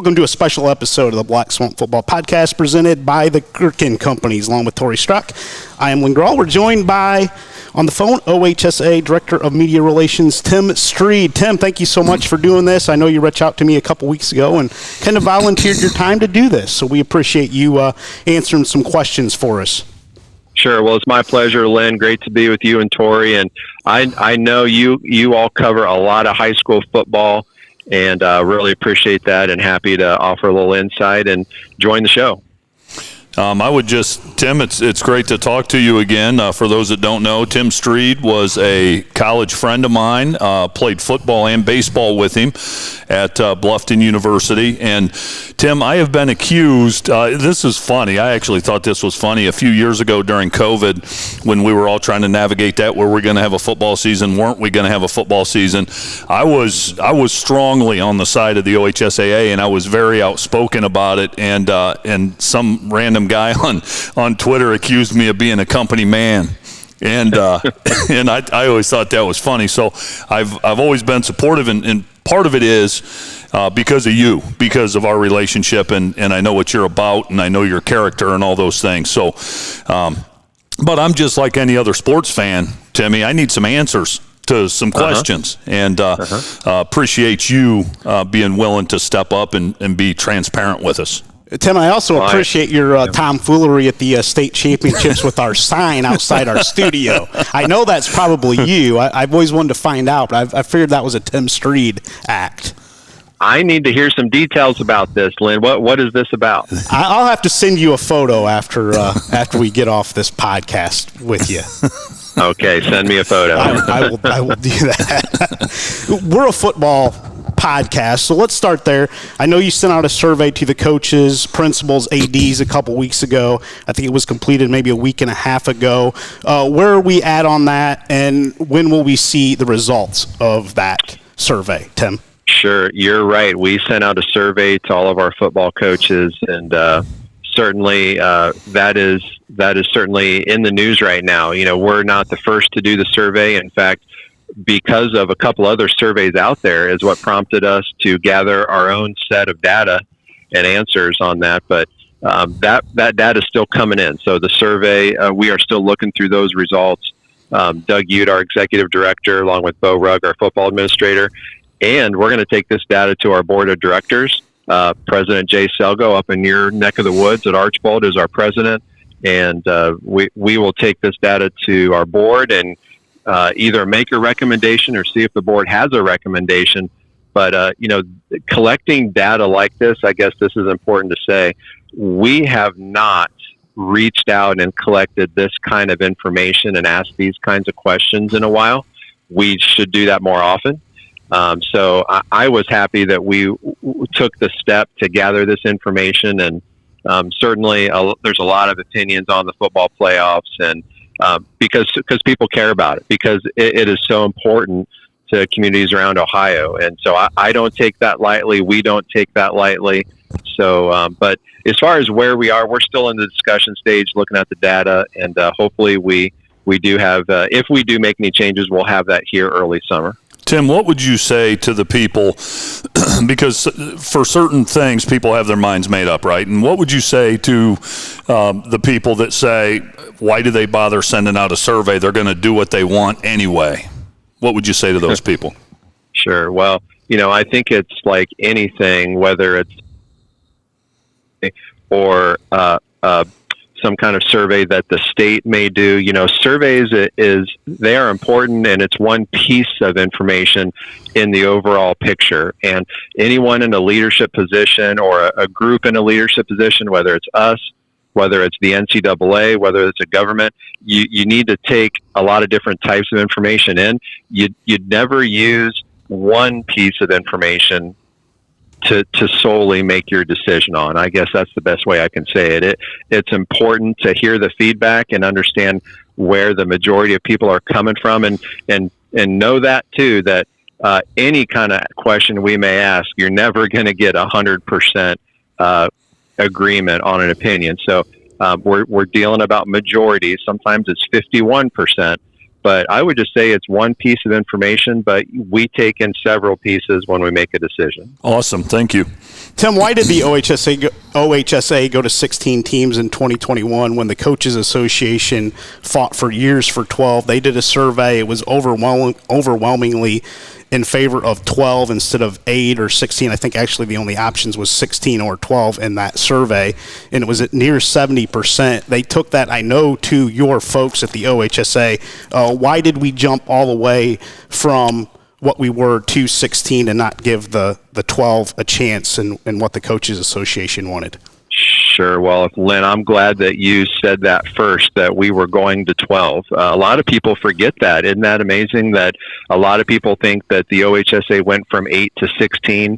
Welcome to a special episode of the Black Swamp Football Podcast presented by the Gerken Companies, along with Tory, Strock. I am Lynn Groll. We're joined by, on the phone, OHSAA Director of Media Relations, Tim Stried. Tim, thank you so much for doing this. I know you reached out to me a couple weeks ago and kind of volunteered your time to do this, so we appreciate you answering some questions for us. Sure. Well, it's my pleasure, Lynn. Great to be with you and Tory. And I know you all cover a lot of high school football, and really appreciate that and happy to offer a little insight and join the show. I would just, Tim, it's great to talk to you again. For those that don't know, Tim Stried was a college friend of mine, played football and baseball with him at Bluffton University. And Tim, I have been accused, this is funny, I actually thought this was funny, a few years ago during COVID when we were all trying to navigate that, were we going to have a football season, weren't we going to have a football season? I was strongly on the side of the OHSAA, and I was very outspoken about it, and some random guy on Twitter accused me of being a company man, and and I always thought that was funny. So I've always been supportive, and part of it is because of you, because of our relationship, and I know what you're about, and I know your character and all those things. So, but I'm just like any other sports fan, Timmy. I need some answers to some questions, and appreciate you being willing to step up and be transparent with us. Tim, I also appreciate your tomfoolery at the state championships with our sign outside our studio. I know that's probably you. I've always wanted to find out, but I figured that was a Tim Stried act. I need to hear some details about this, Lynn. What is this about? I'll have to send you a photo after we get off this podcast with you. Okay, send me a photo. I will do that. We're a football podcast, so let's start there. I know you sent out a survey to the coaches, principals, ADs a couple weeks ago. I think it was completed maybe a week and a half ago. Where are we at on that, and when will we see the results of that survey, Tim? Sure, you're right. We sent out a survey to all of our football coaches, and certainly that is certainly in the news right now. You know, we're not the first to do the survey. In fact, because of a couple other surveys out there is what prompted us to gather our own set of data and answers on that. But that data is still coming in. So the survey, we are still looking through those results. Doug Ute, our executive director, along with Bo Rugg, our football administrator, and we're going to take this data to our board of directors. President Jay Selgo up in your neck of the woods at Archbold is our president. And we will take this data to our board and either make a recommendation or see if the board has a recommendation. But, collecting data like this, I guess this is important to say, we have not reached out and collected this kind of information and asked these kinds of questions in a while. We should do that more often. So I was happy that we took the step to gather this information, and certainly there's a lot of opinions on the football playoffs, and because people care about it, because it is so important to communities around Ohio. And so I don't take that lightly. We don't take that lightly. So, but as far as where we are, we're still in the discussion stage, looking at the data, and hopefully we do have, if we do make any changes, we'll have that here early summer. Tim, what would you say to the people, because for certain things, people have their minds made up, right? And what would you say to the people that say, why do they bother sending out a survey? They're going to do what they want anyway. What would you say to those people? Sure. Well, I think it's like anything, whether it's or some kind of survey that the state may do. Surveys they are important, and it's one piece of information in the overall picture. And anyone in a leadership position or a group in a leadership position, whether it's us, whether it's the NCAA, whether it's a government, you need to take a lot of different types of information in. You'd never use one piece of information to solely make your decision on. I guess that's the best way I can say it. It's important to hear the feedback and understand where the majority of people are coming from, and know that too, that any kind of question we may ask, you're never going to get 100% agreement on an opinion. So we're dealing about majorities. Sometimes it's 51%, But I would just say it's one piece of information, but we take in several pieces when we make a decision. Awesome. Thank you. Tim, why did the OHSAA go to 16 teams in 2021 when the Coaches Association fought for years for 12? They did a survey. It was overwhelmingly in favor of 12 instead of 8 or 16. I think actually the only options was 16 or 12 in that survey, and it was at near 70%. They took that, I know, to your folks at the OHSAA. Why did we jump all the way from what we were to 16 and not give the 12 a chance in what the Coaches Association wanted? Sure. Well, Lynn, I'm glad that you said that first, that we were going to 12. A lot of people forget that. Isn't that amazing that a lot of people think that the OHSAA went from 8 to 16,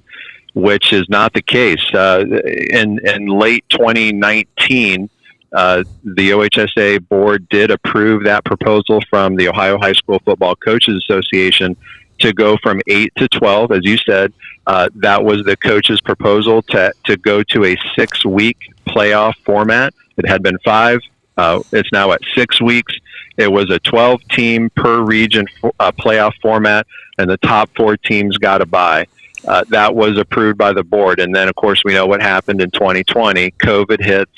which is not the case. In late 2019, the OHSAA board did approve that proposal from the Ohio High School Football Coaches Association to go from 8 to 12, as you said. That was the coach's proposal to go to a 6-week playoff format. It had been 5. It's now at 6 weeks. It was a 12-team per region playoff format, and the top 4 teams got a bye. That was approved by the board. And then, of course, we know what happened in 2020. COVID hits.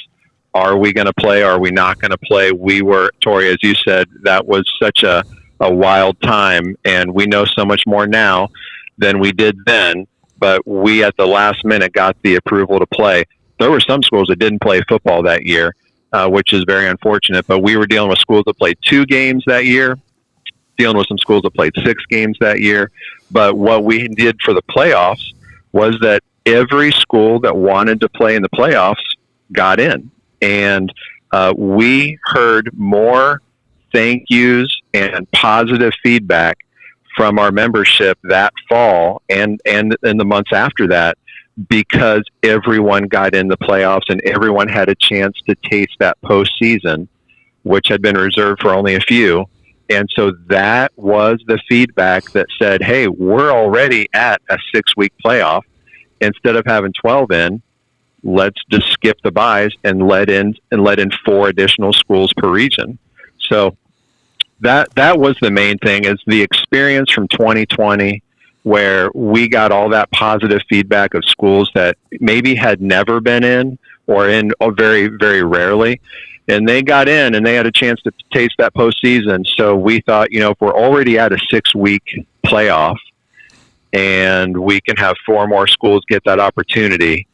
Are we going to play? Are we not going to play? We were, Tory, as you said, that was such a wild time, and we know so much more now than we did then, but we at the last minute got the approval to play. There were some schools that didn't play football that year, which is very unfortunate, but we were dealing with schools that played 2 games that year, dealing with some schools that played 6 games that year. But what we did for the playoffs was that every school that wanted to play in the playoffs got in, and we heard more thank yous and positive feedback from our membership that fall and in the months after that, because everyone got in the playoffs and everyone had a chance to taste that postseason, which had been reserved for only a few. And so that was the feedback that said, hey, we're already at a 6-week playoff. Instead of having 12 in, let's just skip the byes and let in 4 additional schools per region. So that was the main thing, is the experience from 2020, where we got all that positive feedback of schools that maybe had never been in or in very, very rarely. And they got in and they had a chance to taste that postseason. So we thought, if we're already at a 6-week playoff and we can have 4 more schools get that opportunity,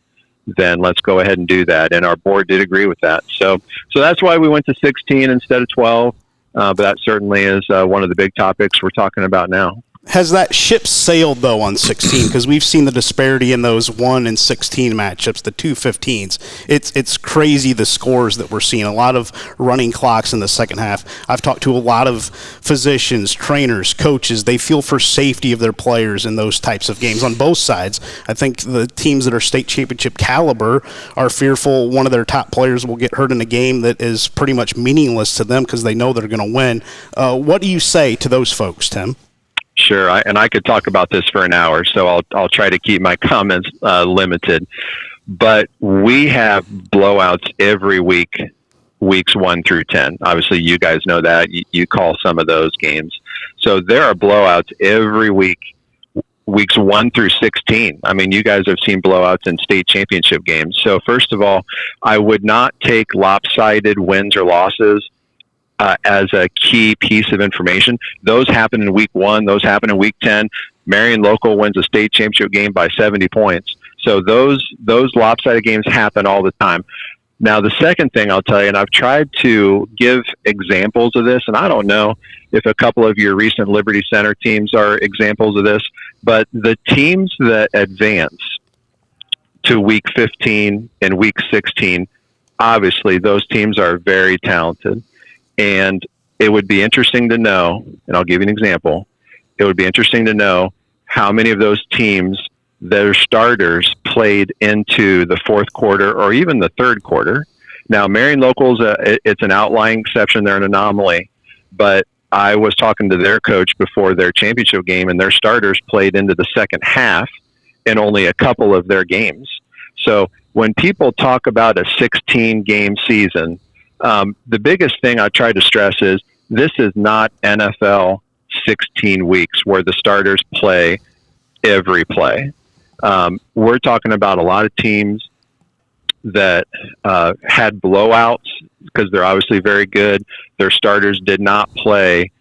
then let's go ahead and do that. And our board did agree with that. So that's why we went to 16 instead of 12. But that certainly is one of the big topics we're talking about now. Has that ship sailed, though, on 16? Because we've seen the disparity in those 1 and 16 matchups, the 2 15s. It's crazy, the scores that we're seeing. A lot of running clocks in the second half. I've talked to a lot of physicians, trainers, coaches. They feel for safety of their players in those types of games on both sides. I think the teams that are state championship caliber are fearful one of their top players will get hurt in a game that is pretty much meaningless to them because they know they're going to win. What do you say to those folks, Tim? Sure, I could talk about this for an hour, so I'll try to keep my comments limited. But we have blowouts every week, weeks 1 through 10. Obviously, you guys know that. You call some of those games. So there are blowouts every week, weeks 1 through 16. I mean, you guys have seen blowouts in state championship games. So first of all, I would not take lopsided wins or losses as a key piece of information. Those happen in week 1. Those happen in week 10. Marion Local wins a state championship game by 70 points. So those lopsided games happen all the time. Now, the second thing I'll tell you, and I've tried to give examples of this, and I don't know if a couple of your recent Liberty Center teams are examples of this, but the teams that advance to week 15 and week 16, obviously those teams are very talented. And it would be interesting to know, and I'll give you an example, it would be interesting to know how many of those teams, their starters played into the 4th quarter or even the 3rd quarter. Now, Marion Locals, it's an outlying exception. They're an anomaly. But I was talking to their coach before their championship game, and their starters played into the second half in only a couple of their games. So when people talk about a 16-game season, the biggest thing I try to stress is This is not NFL 16 weeks where the starters play every play. We're talking about a lot of teams that had blowouts because they're obviously very good. Their starters did not play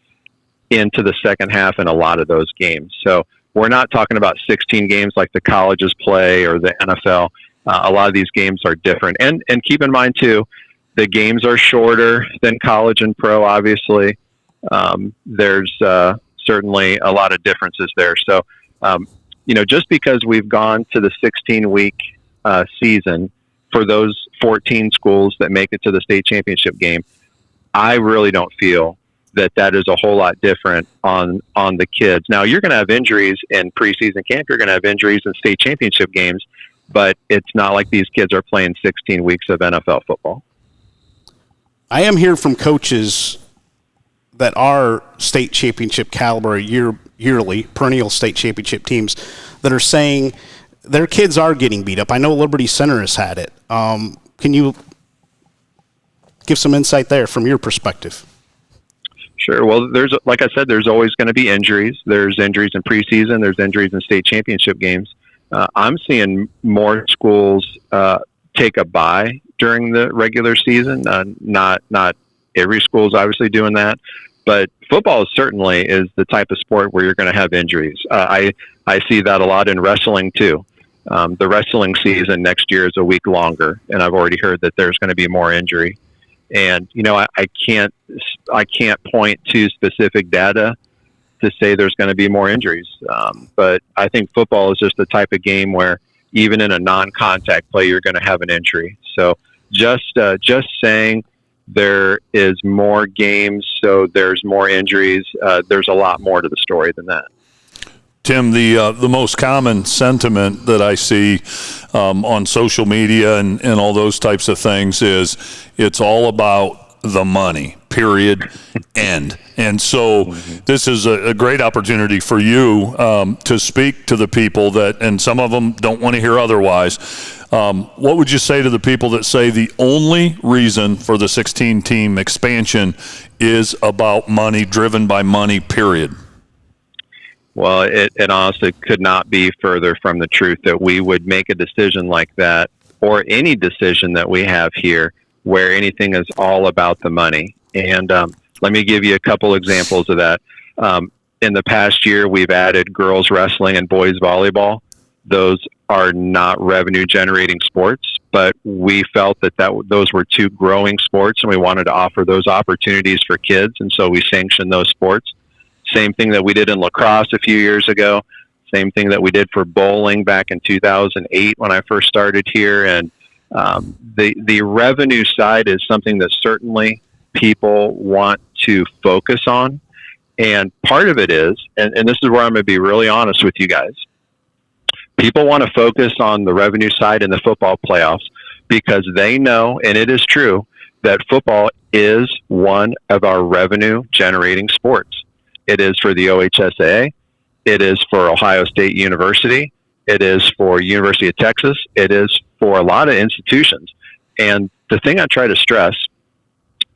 into the second half in a lot of those games. So we're not talking about 16 games like the colleges play or the NFL. A lot of these games are different. And keep in mind, too, the games are shorter than college and pro, obviously. There's certainly a lot of differences there. So, just because we've gone to the 16-week season for those 14 schools that make it to the state championship game, I really don't feel that is a whole lot different on the kids. Now, you're going to have injuries in preseason camp. You're going to have injuries in state championship games, but it's not like these kids are playing 16 weeks of NFL football. I am hearing from coaches that are state championship caliber yearly, perennial state championship teams that are saying their kids are getting beat up. I know Liberty Center has had it. Can you give some insight there from your perspective? Sure. Well, like I said, there's always going to be injuries. There's injuries in preseason. There's injuries in state championship games. I'm seeing more schools take a bye during the regular season. Not every school is obviously doing that, but football certainly is the type of sport where you're going to have injuries. I see that a lot in wrestling too. The wrestling season next year is a week longer, and I've already heard that there's going to be more injury. And I can't point to specific data to say there's going to be more injuries. But I think football is just the type of game where even in a non-contact play, you're going to have an injury. So just saying there is more games, so there's more injuries. There's a lot more to the story than that. Tim, the most common sentiment that I see on social media and all those types of things is it's all about the money, period, end. And so this is a great opportunity for you to speak to the people that, and some of them don't want to hear otherwise. What would you say to the people that say the only reason for the 16-team expansion is about money, driven by money, period? Well, it honestly could not be further from the truth that we would make a decision like that, or any decision that we have here, where anything is all about the money. And let me give you a couple examples of that. In the past year, we've added girls wrestling and boys volleyball. Those are not revenue-generating sports, but we felt that those were two growing sports, and we wanted to offer those opportunities for kids, and so we sanctioned those sports. Same thing that we did in lacrosse a few years ago. Same thing that we did for bowling back in 2008 when I first started here. And the revenue side is something that certainly people want to focus on. And part of it is, and this is where I'm going to be really honest with you guys, people want to focus on the revenue side in the football playoffs because they know, and it is true, that football is one of our revenue-generating sports. It is for the OHSAA. It is for Ohio State University. It is for University of Texas. It is for a lot of institutions. And the thing I try to stress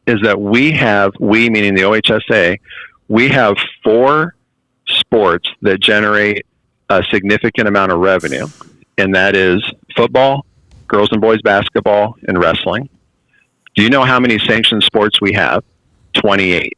is that we meaning the OHSAA, we have 4 sports that generate a significant amount of revenue, and that is football, girls and boys basketball, and wrestling. Do you know how many sanctioned sports we have? 28.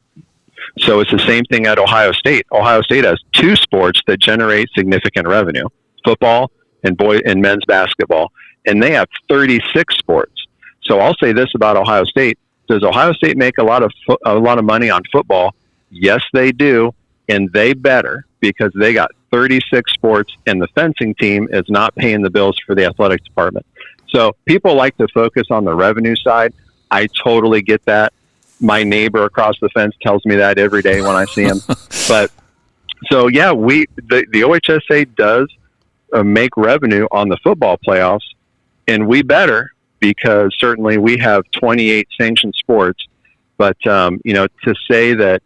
So it's the same thing at Ohio State. Ohio State has 2 sports that generate significant revenue, football and men's basketball, and they have 36 sports. So I'll say this about Ohio State. Does Ohio State make a lot of money on football? Yes, they do, and they better, because they got 36 sports, and the fencing team is not paying the bills for the athletics department. So people like to focus on the revenue side. I totally get that. My neighbor across the fence tells me that every day when I see him. But so, yeah, the OHSAA does make revenue on the football playoffs, and we better, because certainly we have 28 sanctioned sports. But, to say that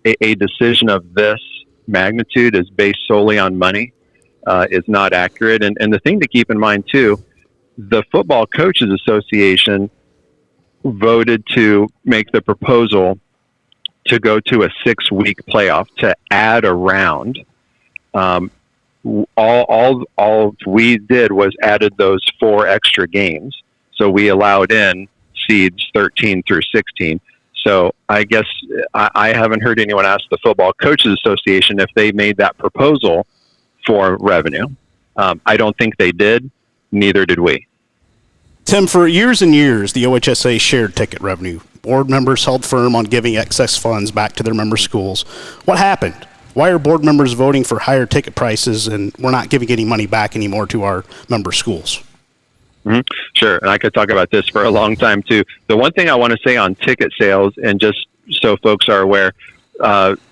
a decision of this magnitude is based solely on money is not accurate. And the thing to keep in mind, too, the Football Coaches Association voted to make the proposal to go to a 6-week playoff to add a round. All we did was added those 4 extra games. So we allowed in seeds 13 through 16. So I guess I haven't heard anyone ask the Football Coaches Association if they made that proposal for revenue. I don't think they did. Neither did we. Tim, for years and years, the OHSAA shared ticket revenue. Board members held firm on giving excess funds back to their member schools. What happened? Why are board members voting for higher ticket prices and we're not giving any money back anymore to our member schools? Mm-hmm. Sure, and I could talk about this for a long time too. The one thing I want to say on ticket sales, and just so folks are aware,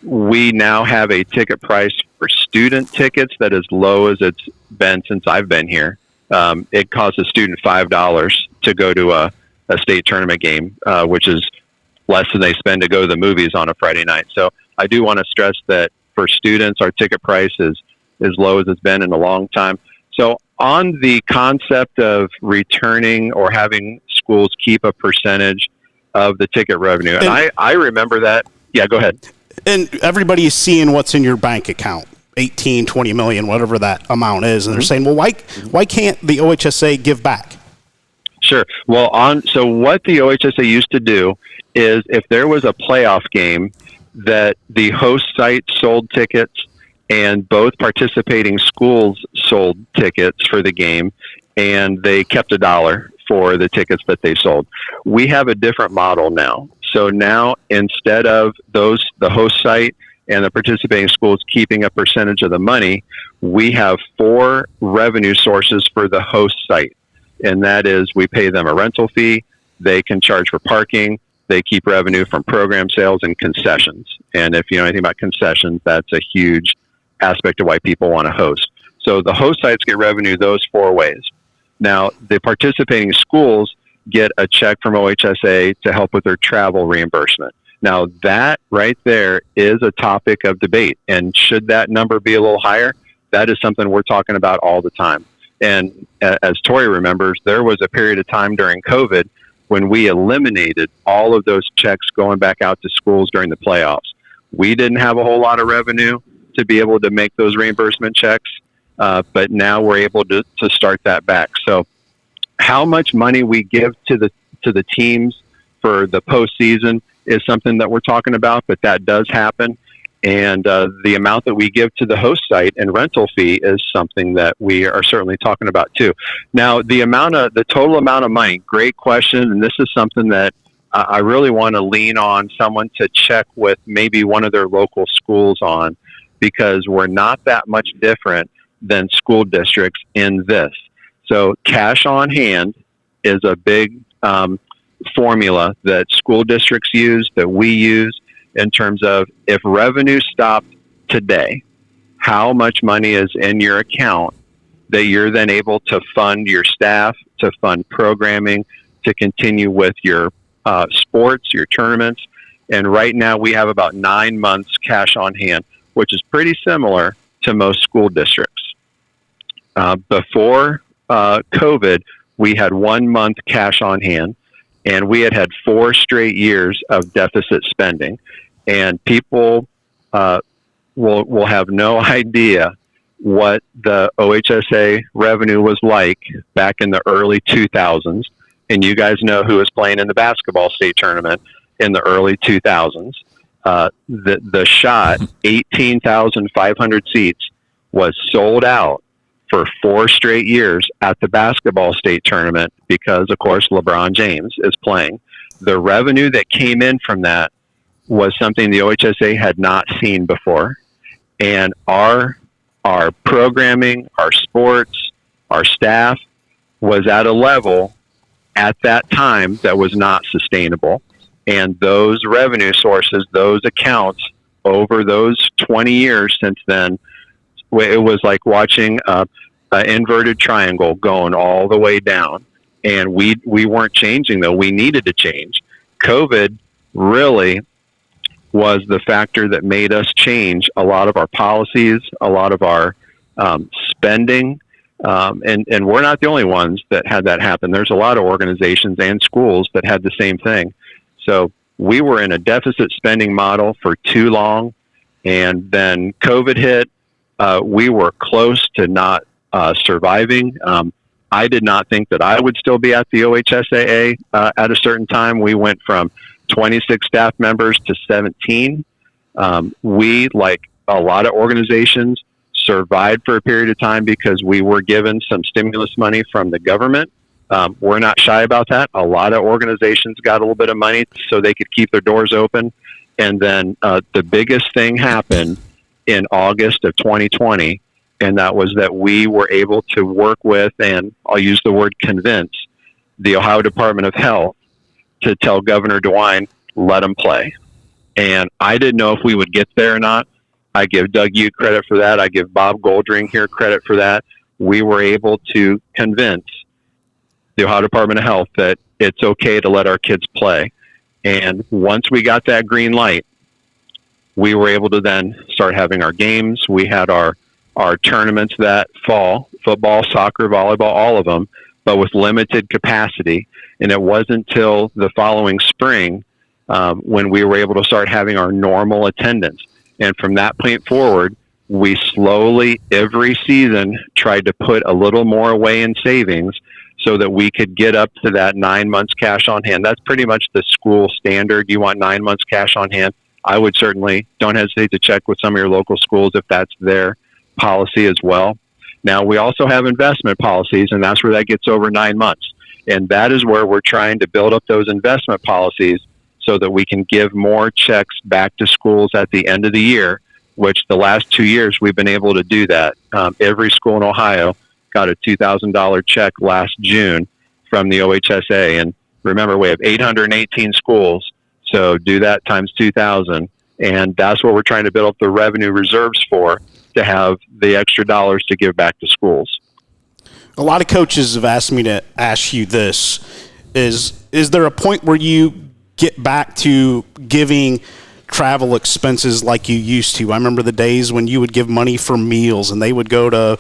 we now have a ticket price for student tickets that is low as it's been since I've been here. It costs a student $5 to go to a state tournament game, which is less than they spend to go to the movies on a Friday night. So I do want to stress that for students, our ticket price is as low as it's been in a long time. So on the concept of returning or having schools keep a percentage of the ticket revenue, and I remember that. Yeah, go ahead. And everybody is seeing what's in your bank account, 18, 20 million, whatever that amount is. And they're saying, well, why can't the OHSAA give back? Sure. Well, so what the OHSAA used to do is if there was a playoff game that the host site sold tickets and both participating schools sold tickets for the game, and they kept $1 for the tickets that they sold. We have a different model now. So now instead of the host site and the participating schools keeping a percentage of the money, we have 4 revenue sources for the host site. And that is, we pay them a rental fee, they can charge for parking, they keep revenue from program sales and concessions. And if you know anything about concessions, that's a huge aspect of why people want to host. So the host sites get revenue those 4 ways. Now, the participating schools get a check from OHSAA to help with their travel reimbursement. Now, that right there is a topic of debate. And should that number be a little higher? That is something we're talking about all the time. And as Tory remembers, there was a period of time during COVID when we eliminated all of those checks going back out to schools during the playoffs. We didn't have a whole lot of revenue to be able to make those reimbursement checks, but now we're able to start that back. So how much money we give to the teams for the postseason is something that we're talking about, but that does happen. And the amount that we give to the host site and rental fee is something that we are certainly talking about too. Now, the total amount of money, great question. And this is something that I really want to lean on someone to check with maybe one of their local schools on, because we're not that much different than school districts in this. So cash on hand is a big formula that school districts use, that we use, in terms of if revenue stopped today, how much money is in your account that you're then able to fund your staff, to fund programming, to continue with your sports, your tournaments. And right now we have about 9 months cash on hand, which is pretty similar to most school districts. Before COVID, we had 1 month cash on hand, and we had 4 straight years of deficit spending. And people will have no idea what the OHSAA revenue was like back in the early 2000s. And you guys know who was playing in the basketball state tournament in the early 2000s. The shot, 18,500 seats, was sold out for 4 straight years at the basketball state tournament because, of course, LeBron James is playing. The revenue that came in from that was something the OHSAA had not seen before. And our programming, our sports, our staff was at a level at that time that was not sustainable. And those revenue sources, those accounts, over those 20 years since then, it was like watching an inverted triangle going all the way down. And we weren't changing, though. We needed to change. COVID really was the factor that made us change a lot of our policies, a lot of our spending. And we're not the only ones that had that happen. There's a lot of organizations and schools that had the same thing. So we were in a deficit spending model for too long, and then COVID hit. We were close to not surviving. I did not think that I would still be at the OHSAA at a certain time. We went from 26 staff members to 17. We, like a lot of organizations, survived for a period of time because we were given some stimulus money from the government. We're not shy about that. A lot of organizations got a little bit of money so they could keep their doors open. And then the biggest thing happened in August of 2020, and that was that we were able to work with, and I'll use the word convince, the Ohio Department of Health to tell Governor DeWine, let them play. And I didn't know if we would get there or not. I give Doug Ute credit for that. I give Bob Goldring here credit for that. We were able to convince the Ohio Department of Health that it's okay to let our kids play. And once we got that green light, we were able to then start having our games. We had our tournaments that fall, football, soccer, volleyball, all of them, but with limited capacity. And it wasn't until the following spring when we were able to start having our normal attendance. And from that point forward, we slowly, every season, tried to put a little more away in savings so that we could get up to that 9 months cash on hand. That's pretty much the school standard. You want 9 months cash on hand. I would certainly, don't hesitate to check with some of your local schools if that's their policy as well. Now, we also have investment policies, and that's where that gets over 9 months. And that is where we're trying to build up those investment policies so that we can give more checks back to schools at the end of the year, which the last 2 years we've been able to do that. Every school in Ohio got a $2,000 check last June from the OHSAA. And remember, we have 818 schools, so do that times 2,000. And that's what we're trying to build up the revenue reserves for, to have the extra dollars to give back to schools. A lot of coaches have asked me to ask you this. Is there a point where you get back to giving travel expenses like you used to? I remember the days when you would give money for meals, and they would go to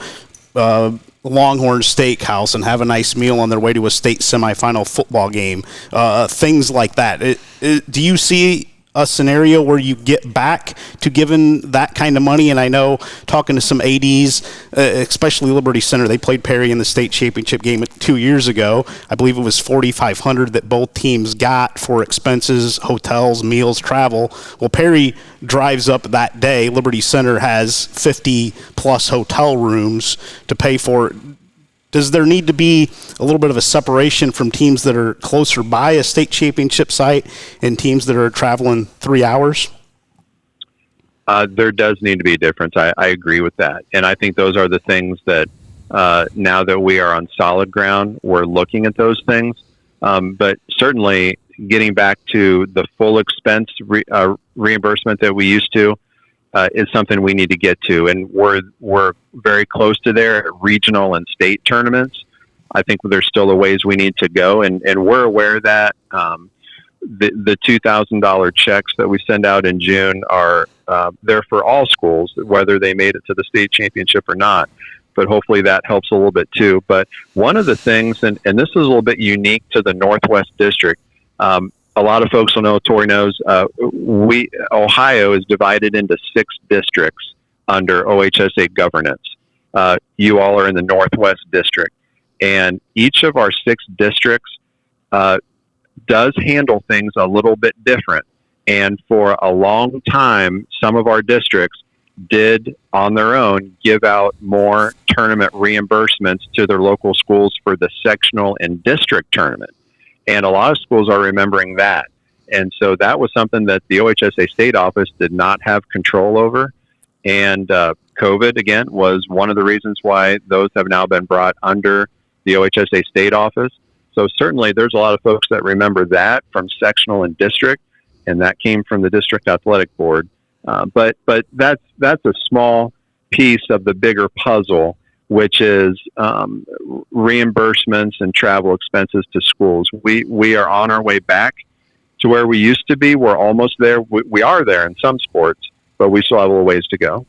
Longhorn Steakhouse and have a nice meal on their way to a state semifinal football game, things like that. Do you see a scenario where you get back to giving that kind of money? And I know, talking to some ADs, especially Liberty Center, they played Perry in the state championship game 2 years ago. I believe it was $4,500 that both teams got for expenses, hotels, meals, travel. Well, Perry drives up that day. Liberty Center has 50 plus hotel rooms to pay for. Does there need to be a little bit of a separation from teams that are closer by a state championship site and teams that are traveling 3 hours? There does need to be a difference. I agree with that. And I think those are the things that now that we are on solid ground, we're looking at those things. But certainly getting back to the full expense reimbursement that we used to is something we need to get to. And we're very close to there at regional and state tournaments. I think there's still a ways we need to go. And we're aware that the $2,000 checks that we send out in June are there for all schools, whether they made it to the state championship or not. But hopefully that helps a little bit too. But one of the things, and this is a little bit unique to the Northwest District, a lot of folks will know, Tory knows, Ohio is divided into 6 districts under OHSAA governance. You all are in the Northwest District. And each of our 6 districts does handle things a little bit different. And for a long time, some of our districts did, on their own, give out more tournament reimbursements to their local schools for the sectional and district tournament. And a lot of schools are remembering that. And so that was something that the OHSAA state office did not have control over. And COVID, again, was one of the reasons why those have now been brought under the OHSAA state office. So certainly there's a lot of folks that remember that from sectional and district, and that came from the district athletic board. But that's a small piece of the bigger puzzle, which is reimbursements and travel expenses to schools. We are on our way back to where we used to be. We're almost there. We are there in some sports, but we still have a little ways to go.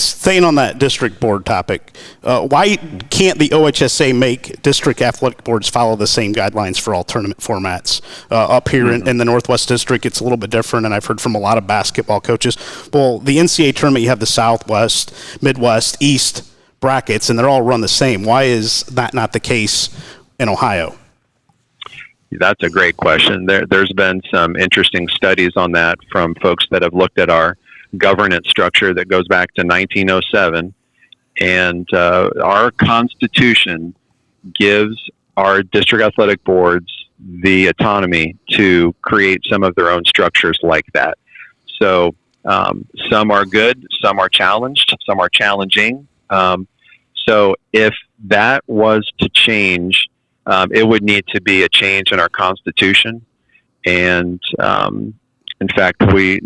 staying on that district board topic, why can't the OHSAA make district athletic boards follow the same guidelines for all tournament formats? Up here in the Northwest District, it's a little bit different, and I've heard from a lot of basketball coaches. Well, the NCAA tournament, you have the Southwest, Midwest, East brackets, and they're all run the same. Why is that not the case in Ohio? That's a great question. There's been some interesting studies on that from folks that have looked at our governance structure that goes back to 1907. And our Constitution gives our district athletic boards the autonomy to create some of their own structures like that. So some are good, some are challenged, some are challenging. So if that was to change, it would need to be a change in our Constitution. And in fact, we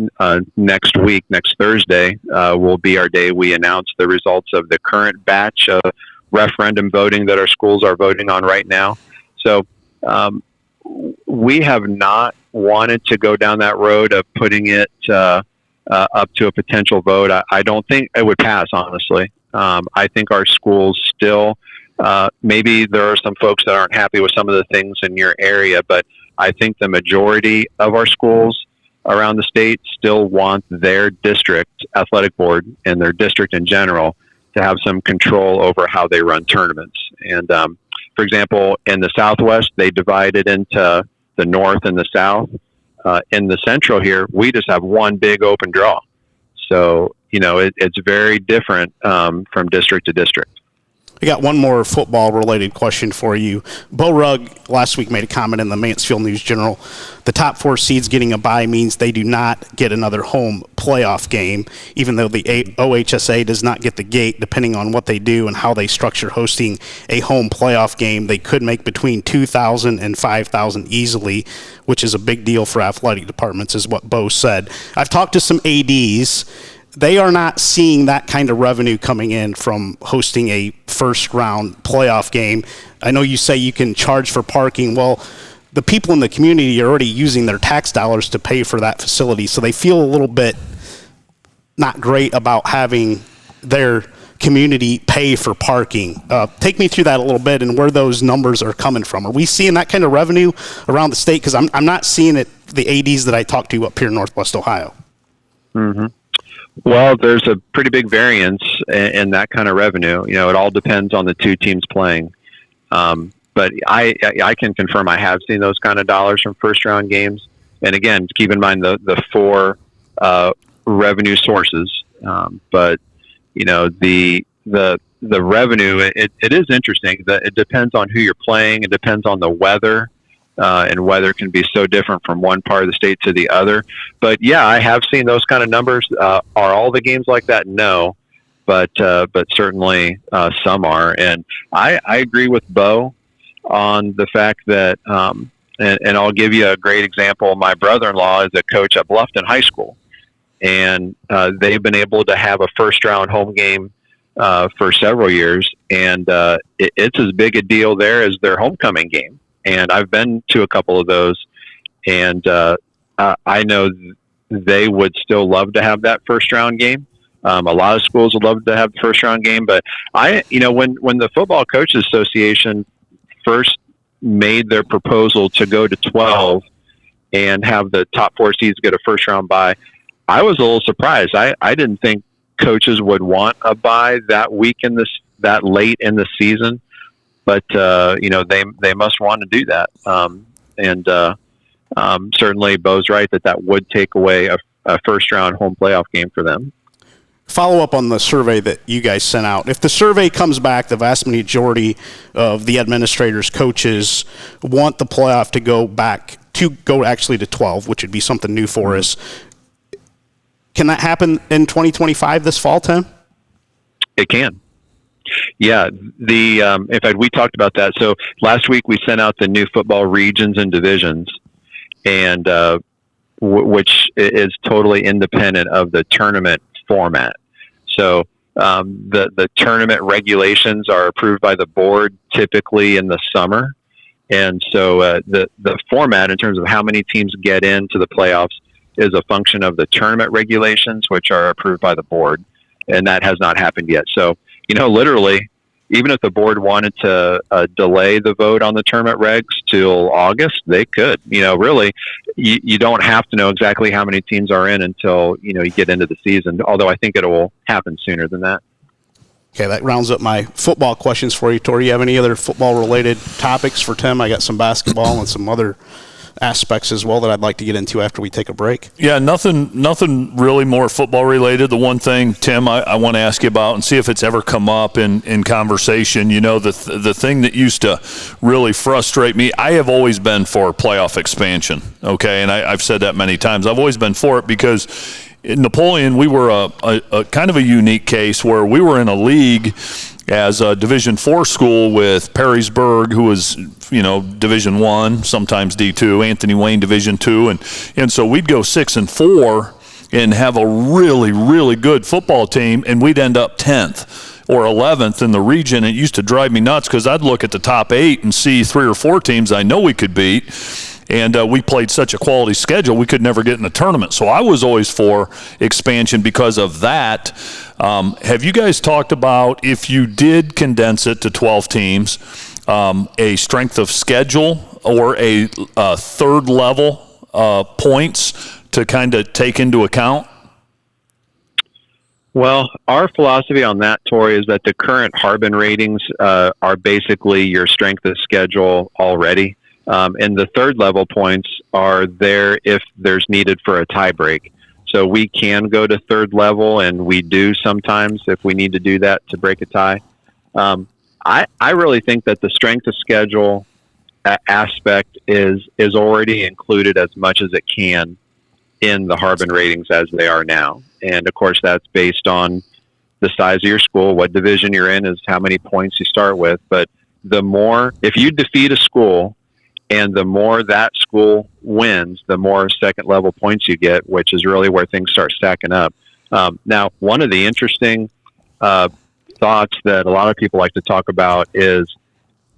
next week, next Thursday, will be our day we announce the results of the current batch of referendum voting that our schools are voting on right now. So we have not wanted to go down that road of putting it up to a potential vote. I don't think it would pass, honestly. I think our schools still, maybe there are some folks that aren't happy with some of the things in your area, but I think the majority of our schools around the state still want their district athletic board and their district in general to have some control over how they run tournaments. And for example, in the Southwest, they divide it into the North and the South. In the Central here, we just have one big open draw. So, it's very different from district to district. I got one more football-related question for you. Bo Rugg last week made a comment in the Mansfield News-Journal. The top 4 seeds getting a bye means they do not get another home playoff game, even though the OHSAA does not get the gate. Depending on what they do and how they structure hosting a home playoff game, they could make between 2,000 and 5,000 easily, which is a big deal for athletic departments, is what Bo said. I've talked to some ADs. They are not seeing that kind of revenue coming in from hosting a first-round playoff game. I know you say you can charge for parking. Well, the people in the community are already using their tax dollars to pay for that facility, so they feel a little bit not great about having their community pay for parking. Take me through that a little bit and where those numbers are coming from. Are we seeing that kind of revenue around the state? Because I'm not seeing it, the ADs that I talk to up here in Northwest Ohio. Mm-hmm. Well, there's a pretty big variance in that kind of revenue. It all depends on the two teams playing. But I can confirm I have seen those kind of dollars from first round games. And again, keep in mind the 4 revenue sources. But the revenue, it is interesting. It depends on who you're playing. It depends on the weather. And weather can be so different from one part of the state to the other. But yeah, I have seen those kind of numbers. Are all the games like that? No, but certainly some are. And I agree with Bo on the fact that, and I'll give you a great example. My brother-in-law is a coach at Bluffton High School, and they've been able to have a first-round home game for several years, and it's as big a deal there as their homecoming game. And I've been to a couple of those, and I know they would still love to have that first round game. A lot of schools would love to have the first round game, but when the Football Coaches Association first made their proposal to go to 12 and have the top 4 seeds get a first round bye, I was a little surprised. I didn't think coaches would want a bye that late in the season. But they must want to do that, and certainly Bo's right that would take away a first-round home playoff game for them. Follow up on the survey that you guys sent out. If the survey comes back, the vast majority of the administrators, coaches want the playoff to go actually to 12, which would be something new for us. Can that happen in 2025 this fall, Tim? It can. Yeah, in fact, we talked about that. So last week we sent out the new football regions and divisions, and which is totally independent of the tournament format. So the tournament regulations are approved by the board typically in the summer, and so the format in terms of how many teams get into the playoffs is a function of the tournament regulations, which are approved by the board. and that has not happened yet. So, literally, even if the board wanted to delay the vote on the tournament regs till August, they could. Really, you don't have to know exactly how many teams are in until, you get into the season, although I think it will happen sooner than that. Okay, that rounds up my football questions for you, Tory. You have any other football-related topics for Tim? I got some basketball and some other aspects as well that I'd like to get into after we take a break. Yeah, nothing really more football related. The one thing, Tim, I want to ask you about and see if it's ever come up in conversation. The thing that used to really frustrate me, I have always been for playoff expansion, okay? And I've said that many times. I've always been for it because in Napoleon, we were a kind of a unique case where we were in a league as a Division IV school with Perrysburg, who was, Division I, sometimes D2, Anthony Wayne Division II, and so we'd go 6-4 and have a really, really good football team, and we'd end up 10th or 11th in the region. It used to drive me nuts because I'd look at the top 8 and see 3 or 4 teams I know we could beat. And we played such a quality schedule, we could never get in the tournament. So I was always for expansion because of that. Have you guys talked about, if you did condense it to 12 teams, a strength of schedule or a third level points to kind of take into account? Well, our philosophy on that, Tory, is that the current Harbin ratings are basically your strength of schedule already. And the third level points are there if there's needed for a tie break. So we can go to third level, and we do sometimes if we need to do that to break a tie. I really think that the strength of schedule aspect is already included as much as it can in the Harbin ratings as they are now. And of course, that's based on the size of your school, what division you're in is how many points you start with. But the more, if you defeat a school, and the more that school wins, the more second level points you get, which is really where things start stacking up. Now, one of the interesting thoughts that a lot of people like to talk about is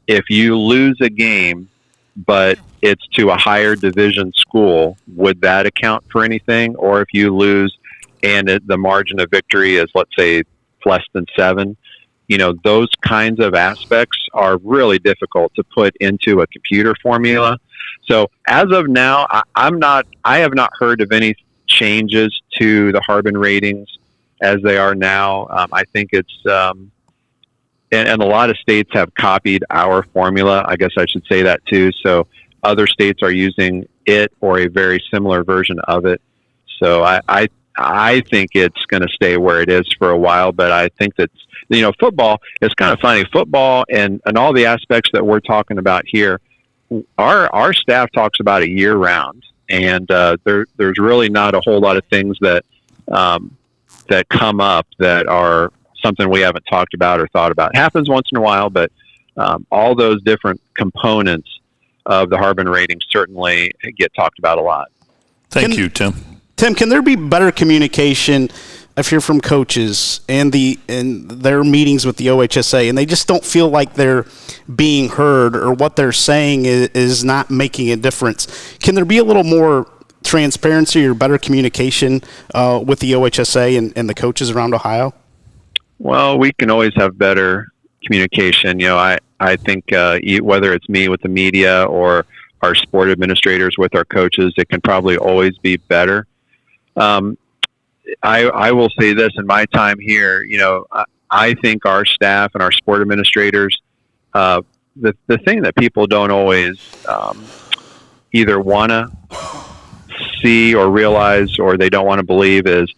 if you lose a game, but it's to a higher division school, would that account for anything? Or if you lose and the margin of victory is, let's say, less than 7, those kinds of aspects are really difficult to put into a computer formula. So as of now, I have not heard of any changes to the Harbin ratings as they are now. I think it's, and a lot of states have copied our formula. I guess I should say that too. So other states are using it or a very similar version of it. So I think it's going to stay where it is for a while, but I think that's, football is kind of funny. Football and all the aspects that we're talking about here, our staff talks about it year round, and there's really not a whole lot of things that come up that are something we haven't talked about or thought about. It happens once in a while, but all those different components of the Harbin rating certainly get talked about a lot. Thank you, Tim. Tim, can there be better communication if you're from coaches and their meetings with the OHSAA and they just don't feel like they're being heard or what they're saying is not making a difference? Can there be a little more transparency or better communication with the OHSAA and the coaches around Ohio? Well, we can always have better communication. I think whether it's me with the media or our sport administrators with our coaches, it can probably always be better. I will say this, in my time here, I think our staff and our sport administrators, the thing that people don't always either want to see or realize or they don't want to believe is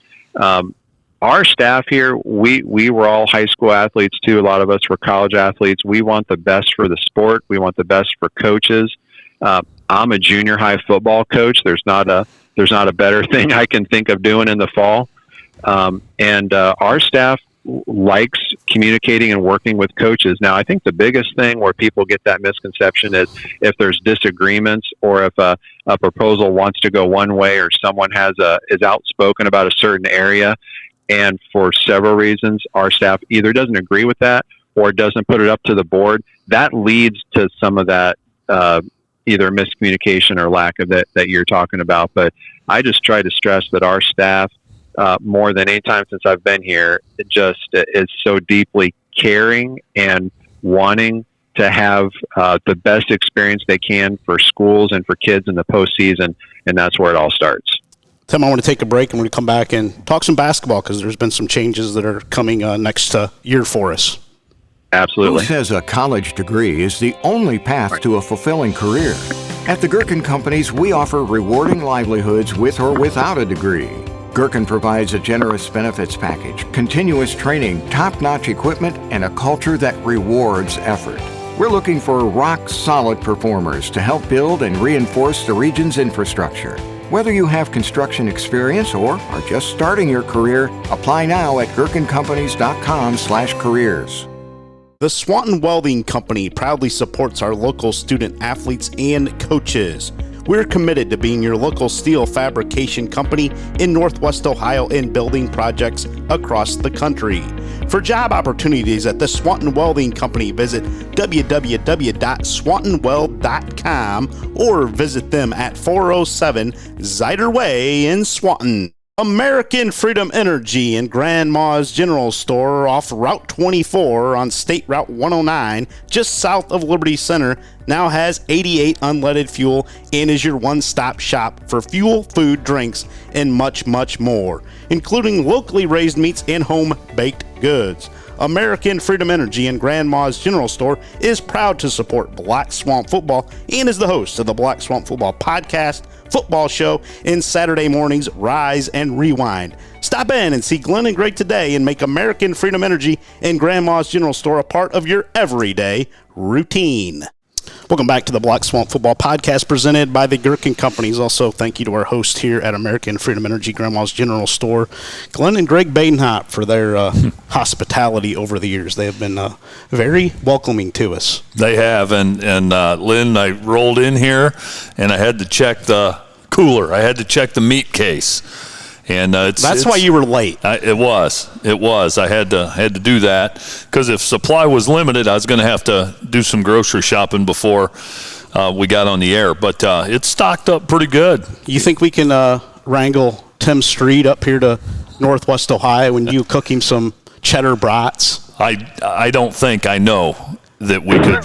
our staff here, we were all high school athletes too. A lot of us were college athletes. We want the best for the sport. We want the best for coaches. I'm a junior high football coach. There's not a better thing I can think of doing in the fall. And our staff likes communicating and working with coaches. Now, I think the biggest thing where people get that misconception is if there's disagreements or if a proposal wants to go one way or someone is outspoken about a certain area. And for several reasons, our staff either doesn't agree with that or doesn't put it up to the board. That leads to some of that either miscommunication or lack of that you're talking about. But I just try to stress that our staff more than any time since I've been here, it just is so deeply caring and wanting to have the best experience they can for schools and for kids in the postseason, and that's where it all starts. Tim, I want to take a break and we're going to come back and talk some basketball because there's been some changes that are coming next year for us. Absolutely. Who says a college degree is the only path to a fulfilling career? At the Gerken Companies, we offer rewarding livelihoods with or without a degree. Gerken provides a generous benefits package, continuous training, top-notch equipment, and a culture that rewards effort. We're looking for rock-solid performers to help build and reinforce the region's infrastructure. Whether you have construction experience or are just starting your career, apply now at gerkencompanies.com/careers. The Swanton Welding Company proudly supports our local student athletes and coaches. We're committed to being your local steel fabrication company in Northwest Ohio and building projects across the country. For job opportunities at the Swanton Welding Company, visit www.swantonweld.com or visit them at 407 Zider Way in Swanton. American Freedom Energy and Grandma's General Store off Route 24 on State Route 109, just south of Liberty Center, now has 88 unleaded fuel and is your one-stop shop for fuel, food, drinks, and much, much more, including locally raised meats and home-baked goods. American Freedom Energy and Grandma's General Store is proud to support Black Swamp Football and is the host of the Black Swamp Football podcast, football show, and Saturday mornings Rise and Rewind. Stop in and see Glenn and Greg today and make American Freedom Energy and Grandma's General Store a part of your everyday routine. Welcome back to the Black Swamp Football Podcast presented by the Gerken Companies. Also, thank you to our host here at American Freedom Energy, Grandma's General Store, Glenn and Greg Badenhop, for their hospitality over the years. They have been very welcoming to us. They have, and Lynn, I rolled in here, and I had to check the cooler. I had to check the meat case. And that's why you were late. It was. I had to do that because if supply was limited, I was going to have to do some grocery shopping before we got on the air. But it's stocked up pretty good. You think we can wrangle Tim Stried up here to Northwest Ohio and you cook him some cheddar brats? I don't think I know that we could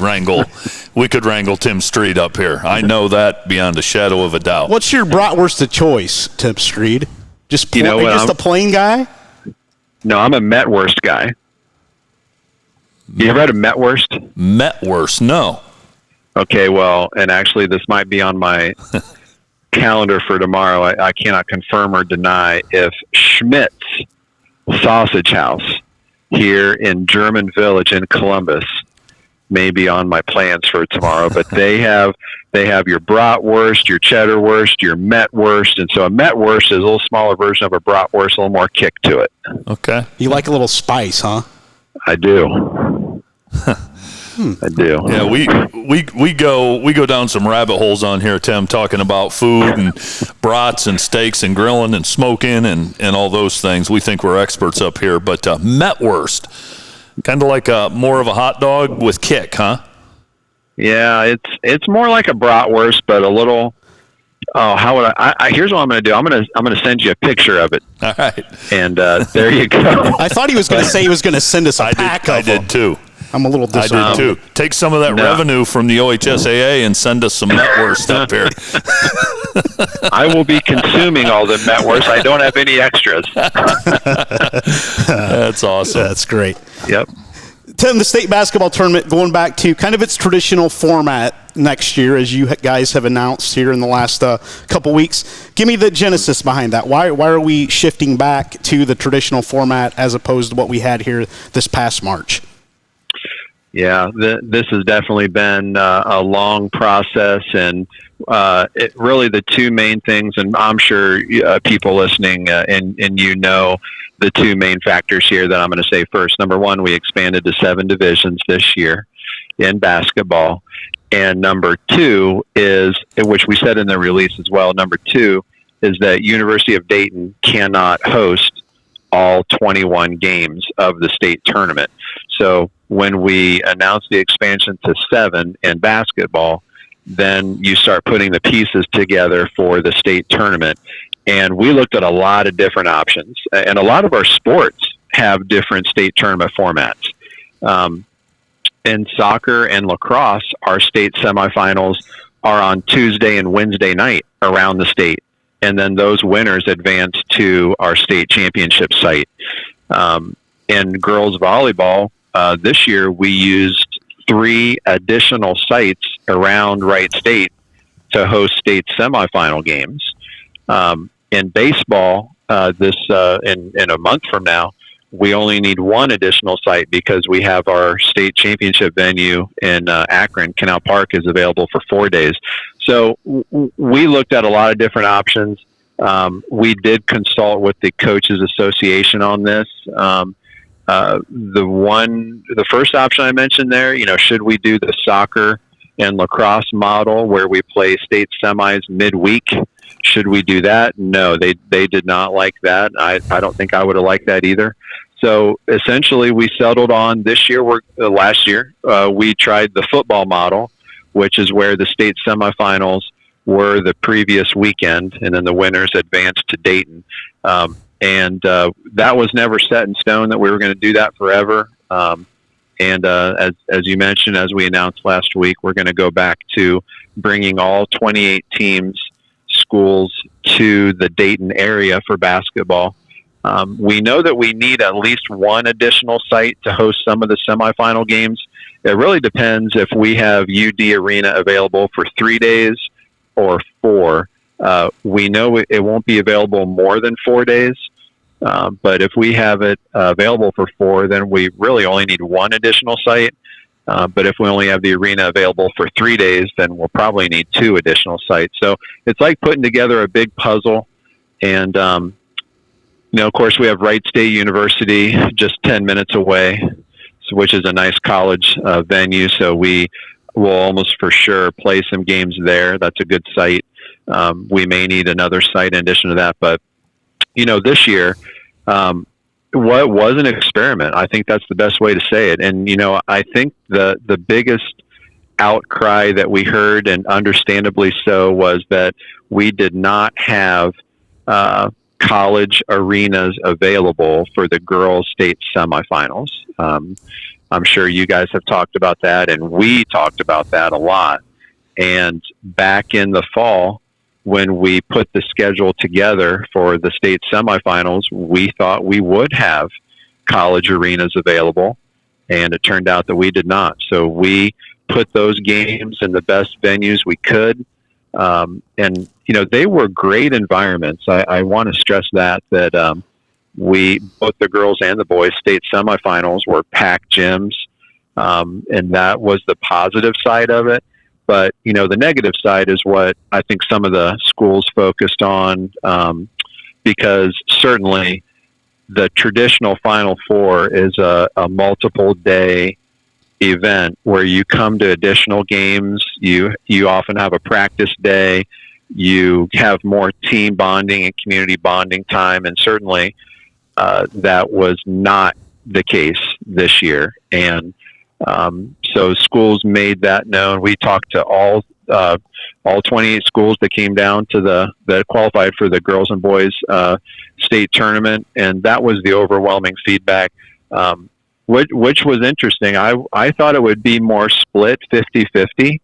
wrangle Tim Stried up here. I know that beyond a shadow of a doubt. What's your bratwurst of choice, Tim Stried? Just a plain guy? No, I'm a Metwurst guy. You ever had a Metwurst? Metwurst, no. Okay, well, and actually this might be on my calendar for tomorrow. I cannot confirm or deny if Schmidt's Sausage House here in German Village in Columbus may be on my plans for tomorrow, but they have your bratwurst, your cheddarwurst, your Metwurst, and so a Metwurst is a little smaller version of a bratwurst, a little more kick to it. Okay. You like a little spice, huh? I do. I do. Yeah, we go down some rabbit holes on here, Tim, talking about food and brats and steaks and grilling and smoking and all those things. We think we're experts up here, but Metwurst, kind of like more of a hot dog with kick, huh? Yeah, it's more like a bratwurst, but a little. Oh, how would I here's what I'm going to do. I'm going to send you a picture of it. All right. And there you go. I thought he was going to say he was going to send us a pack of them. I did too. I'm a little disappointed. I did too. Take some of that revenue from the OHSAA and send us some Metwurst up here. I will be consuming all the Metwurst. I don't have any extras. That's awesome. That's great. Yep. Tim, the state basketball tournament going back to kind of its traditional format next year, as you guys have announced here in the last couple weeks. Give me the genesis behind that. Why are we shifting back to the traditional format as opposed to what we had here this past March? Yeah, this has definitely been a long process, and really the two main things, and I'm sure people listening and you know the two main factors here that I'm going to say first. Number one, we expanded to 7 divisions this year in basketball. And number two is, which we said in the release as well, number two is that University of Dayton cannot host all 21 games of the state tournament. So when we announced the expansion to 7 in basketball, then you start putting the pieces together for the state tournament. And we looked at a lot of different options, and a lot of our sports have different state tournament formats. In soccer and lacrosse, our state semifinals are on Tuesday and Wednesday night around the state. And then those winners advance to our state championship site. In girls volleyball, this year we used 3 additional sites around Wright State to host state semifinal games. In baseball, in a month from now, we only need 1 additional site because we have our state championship venue in Akron. Canal Park is available for 4 days. So we looked at a lot of different options. We did consult with the Coaches Association on this. The first option I mentioned there, should we do the soccer and lacrosse model where we play state semis midweek? Should we do that? No, they did not like that. I don't think I would have liked that either. So essentially we settled on last year, we tried the football model, which is where the state semifinals were the previous weekend, and then the winners advanced to Dayton. And that was never set in stone that we were going to do that forever. And as you mentioned, as we announced last week, we're going to go back to bringing all 28 schools to the Dayton area for basketball. We know that we need at least 1 additional site to host some of the semifinal games. It really depends if we have UD Arena available for 3 days or 4. We know it won't be available more than 4 days. But if we have it available for 4, then we really only need 1 additional site. But if we only have the arena available for 3 days, then we'll probably need 2 additional sites. So it's like putting together a big puzzle. And, of course, we have Wright State University just 10 minutes away, which is a nice college venue. So we will almost for sure play some games there. That's a good site. We may need another site in addition to that. But, this year, what was an experiment. I think that's the best way to say it. And, I think the biggest outcry that we heard, and understandably so, was that we did not have college arenas available for the girls' state semifinals. I'm sure you guys have talked about that, and we talked about that a lot. And back in the fall, when we put the schedule together for the state semifinals, we thought we would have college arenas available, and it turned out that we did not. So we put those games in the best venues we could. And, they were great environments. I want to stress that both the girls and the boys state semifinals were packed gyms. And that was the positive side of it. But, the negative side is what I think some of the schools focused on, because certainly the traditional Final Four is a multiple day event where you come to additional games. You often have a practice day. You have more team bonding and community bonding time. And certainly that was not the case this year. And so schools made that known. We talked to all 28 schools that came down to that qualified for the girls and boys state tournament, and that was the overwhelming feedback, which was interesting. I thought it would be more split 50-50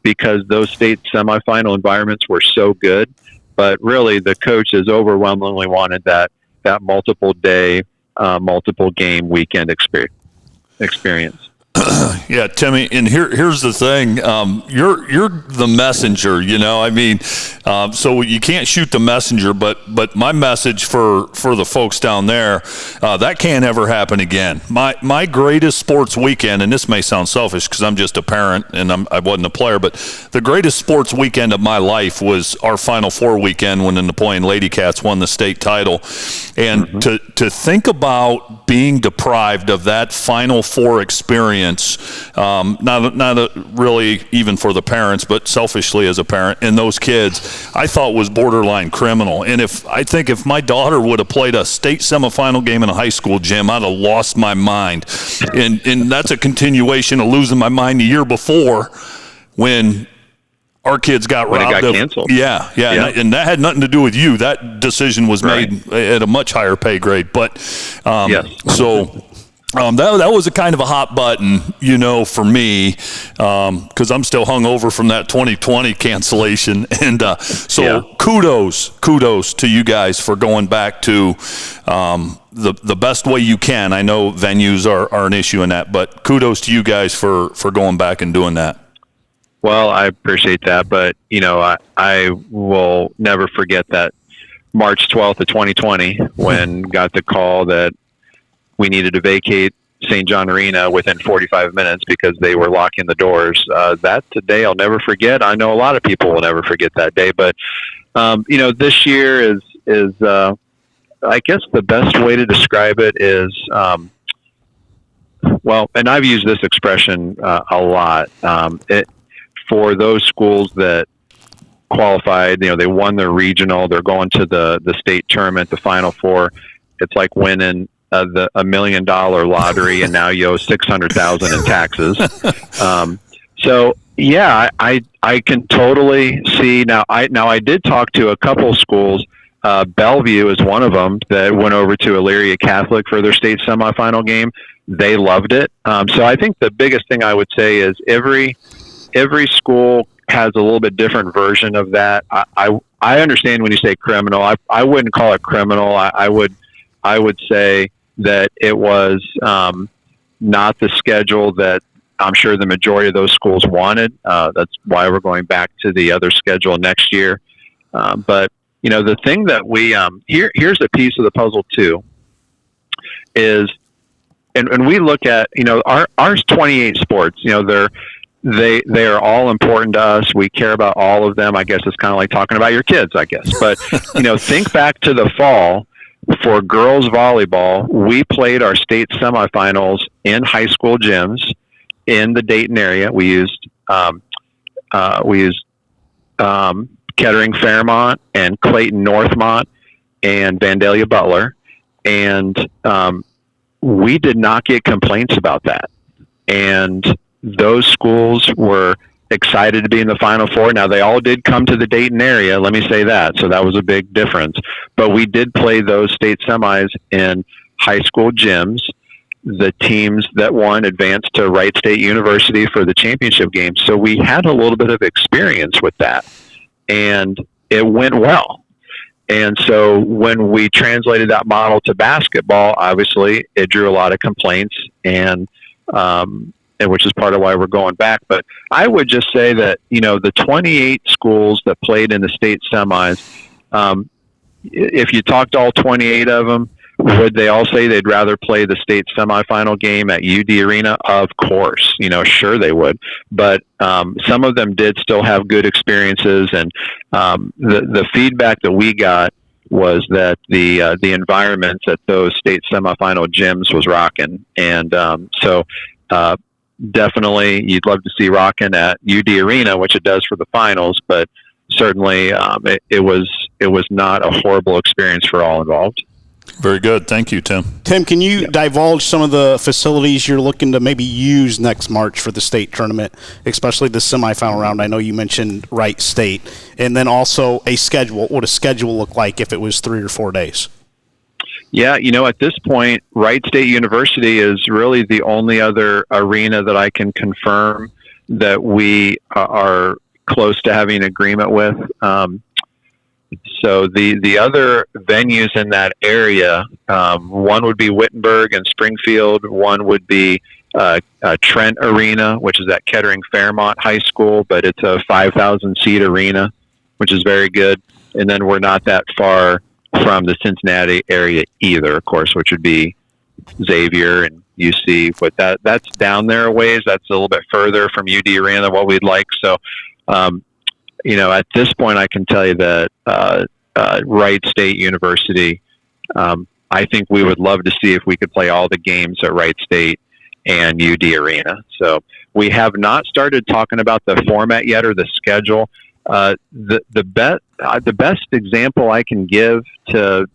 because those state semifinal environments were so good, but really the coaches overwhelmingly wanted that multiple day, multiple game weekend experience. Yeah, Timmy, and here's the thing. You're the messenger, so you can't shoot the messenger, but my message for the folks down there, that can't ever happen again. My greatest sports weekend, and this may sound selfish because I'm just a parent and I wasn't a player, but the greatest sports weekend of my life was our Final Four weekend when the Napoleon Lady Cats won the state title. And to think about being deprived of that Final Four experience, not really even for the parents, but selfishly as a parent, and those kids, I thought was borderline criminal. And I think if my daughter would have played a state semifinal game in a high school gym, I'd have lost my mind. And that's a continuation of losing my mind the year before when our kids got when robbed it got canceled. Yeah. And that had nothing to do with you. That decision was made at a much higher pay grade. But so that was a kind of a hot button, for me, because I'm still hung over from that 2020 cancellation. And kudos to you guys for going back to the best way you can. I know venues are an issue in that, but kudos to you guys for going back and doing that. Well, I appreciate that, but I will never forget that March 12th of 2020 when got the call that we needed to vacate St. John Arena within 45 minutes because they were locking the doors. That today I'll never forget. I know a lot of people will never forget that day, but this year is I guess the best way to describe it is, and I've used this expression a lot. For those schools that qualified, they won their regional, they're going to the state tournament, the Final Four. It's like winning $1 million lottery, and now you owe $600,000 in taxes. So yeah, I can totally see now. I did talk to a couple schools. Bellevue is one of them that went over to Elyria Catholic for their state semifinal game. They loved it. So I think the biggest thing I would say is every school has a little bit different version of that. I understand when you say criminal. I wouldn't call it criminal. I would say that it was not the schedule that I'm sure the majority of those schools wanted. That's why we're going back to the other schedule next year. But the thing that we here's a piece of the puzzle too is, and we look at ours 28 sports. They are all important to us. We care about all of them. I guess it's kind of like talking about your kids, I guess. But think back to the fall. For girls volleyball, we played our state semifinals in high school gyms in the Dayton area. We used Kettering Fairmont and Clayton Northmont and Vandalia Butler, and we did not get complaints about that. And those schools were excited to be in the Final Four. Now, they all did come to the Dayton area, let me say that, so that was a big difference. But we did play those state semis in high school gyms. The teams that won advanced to Wright State University for the championship game. So we had a little bit of experience with that, and it went well. And so when we translated that model to basketball, obviously it drew a lot of complaints, and which is part of why we're going back. But I would just say that, the 28 schools that played in the state semis, if you talked to all 28 of them, would they all say they'd rather play the state semifinal game at UD Arena? Of course, sure they would. But some of them did still have good experiences, and the feedback that we got was that the environments at those state semifinal gyms was rocking, and so definitely you'd love to see rocking at UD Arena, which it does for the finals, but certainly it was not a horrible experience for all involved. Very good. Thank you, Tim. Tim, can you divulge some of the facilities you're looking to maybe use next March for the state tournament, especially the semifinal round? I know you mentioned Wright State, and then also a schedule. What would a schedule look like if it was 3 or 4 days? Yeah, at this point, Wright State University is really the only other arena that I can confirm that we are close to having an agreement with. So the other venues in that area, one would be Wittenberg and Springfield. One would be Trent Arena, which is at Kettering Fairmont High School, but it's a 5,000-seat arena, which is very good. And then we're not that far from the Cincinnati area either, of course, which would be Xavier and UC. But that's down there a ways. That's a little bit further from UD Arena than what we'd like. So, at this point, I can tell you that Wright State University, I think we would love to see if we could play all the games at Wright State and UD Arena. So we have not started talking about the format yet or the schedule. The best example I can give to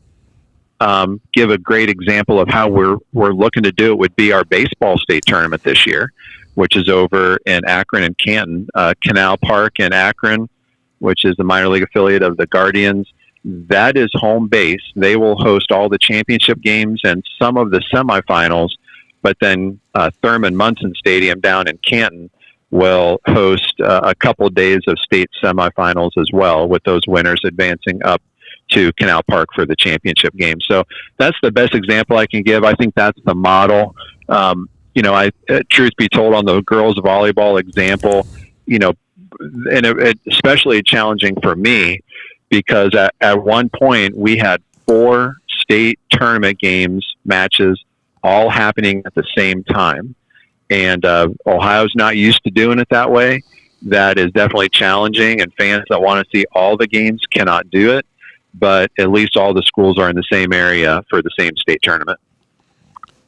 give a great example of how we're looking to do it would be our baseball state tournament this year. which is over in Akron and Canton. Canal Park in Akron, which is the minor league affiliate of the Guardians, that is home base. They will host all the championship games and some of the semifinals, but then Thurman Munson Stadium down in Canton will host a couple days of state semifinals as well, with those winners advancing up to Canal Park for the championship game. So that's the best example I can give. I think that's the model. Truth be told, on the girls volleyball example, and it especially challenging for me, because at one point we had 4 state tournament games, matches, all happening at the same time. And Ohio's not used to doing it that way. That is definitely challenging, and fans that want to see all the games cannot do it. But at least all the schools are in the same area for the same state tournament.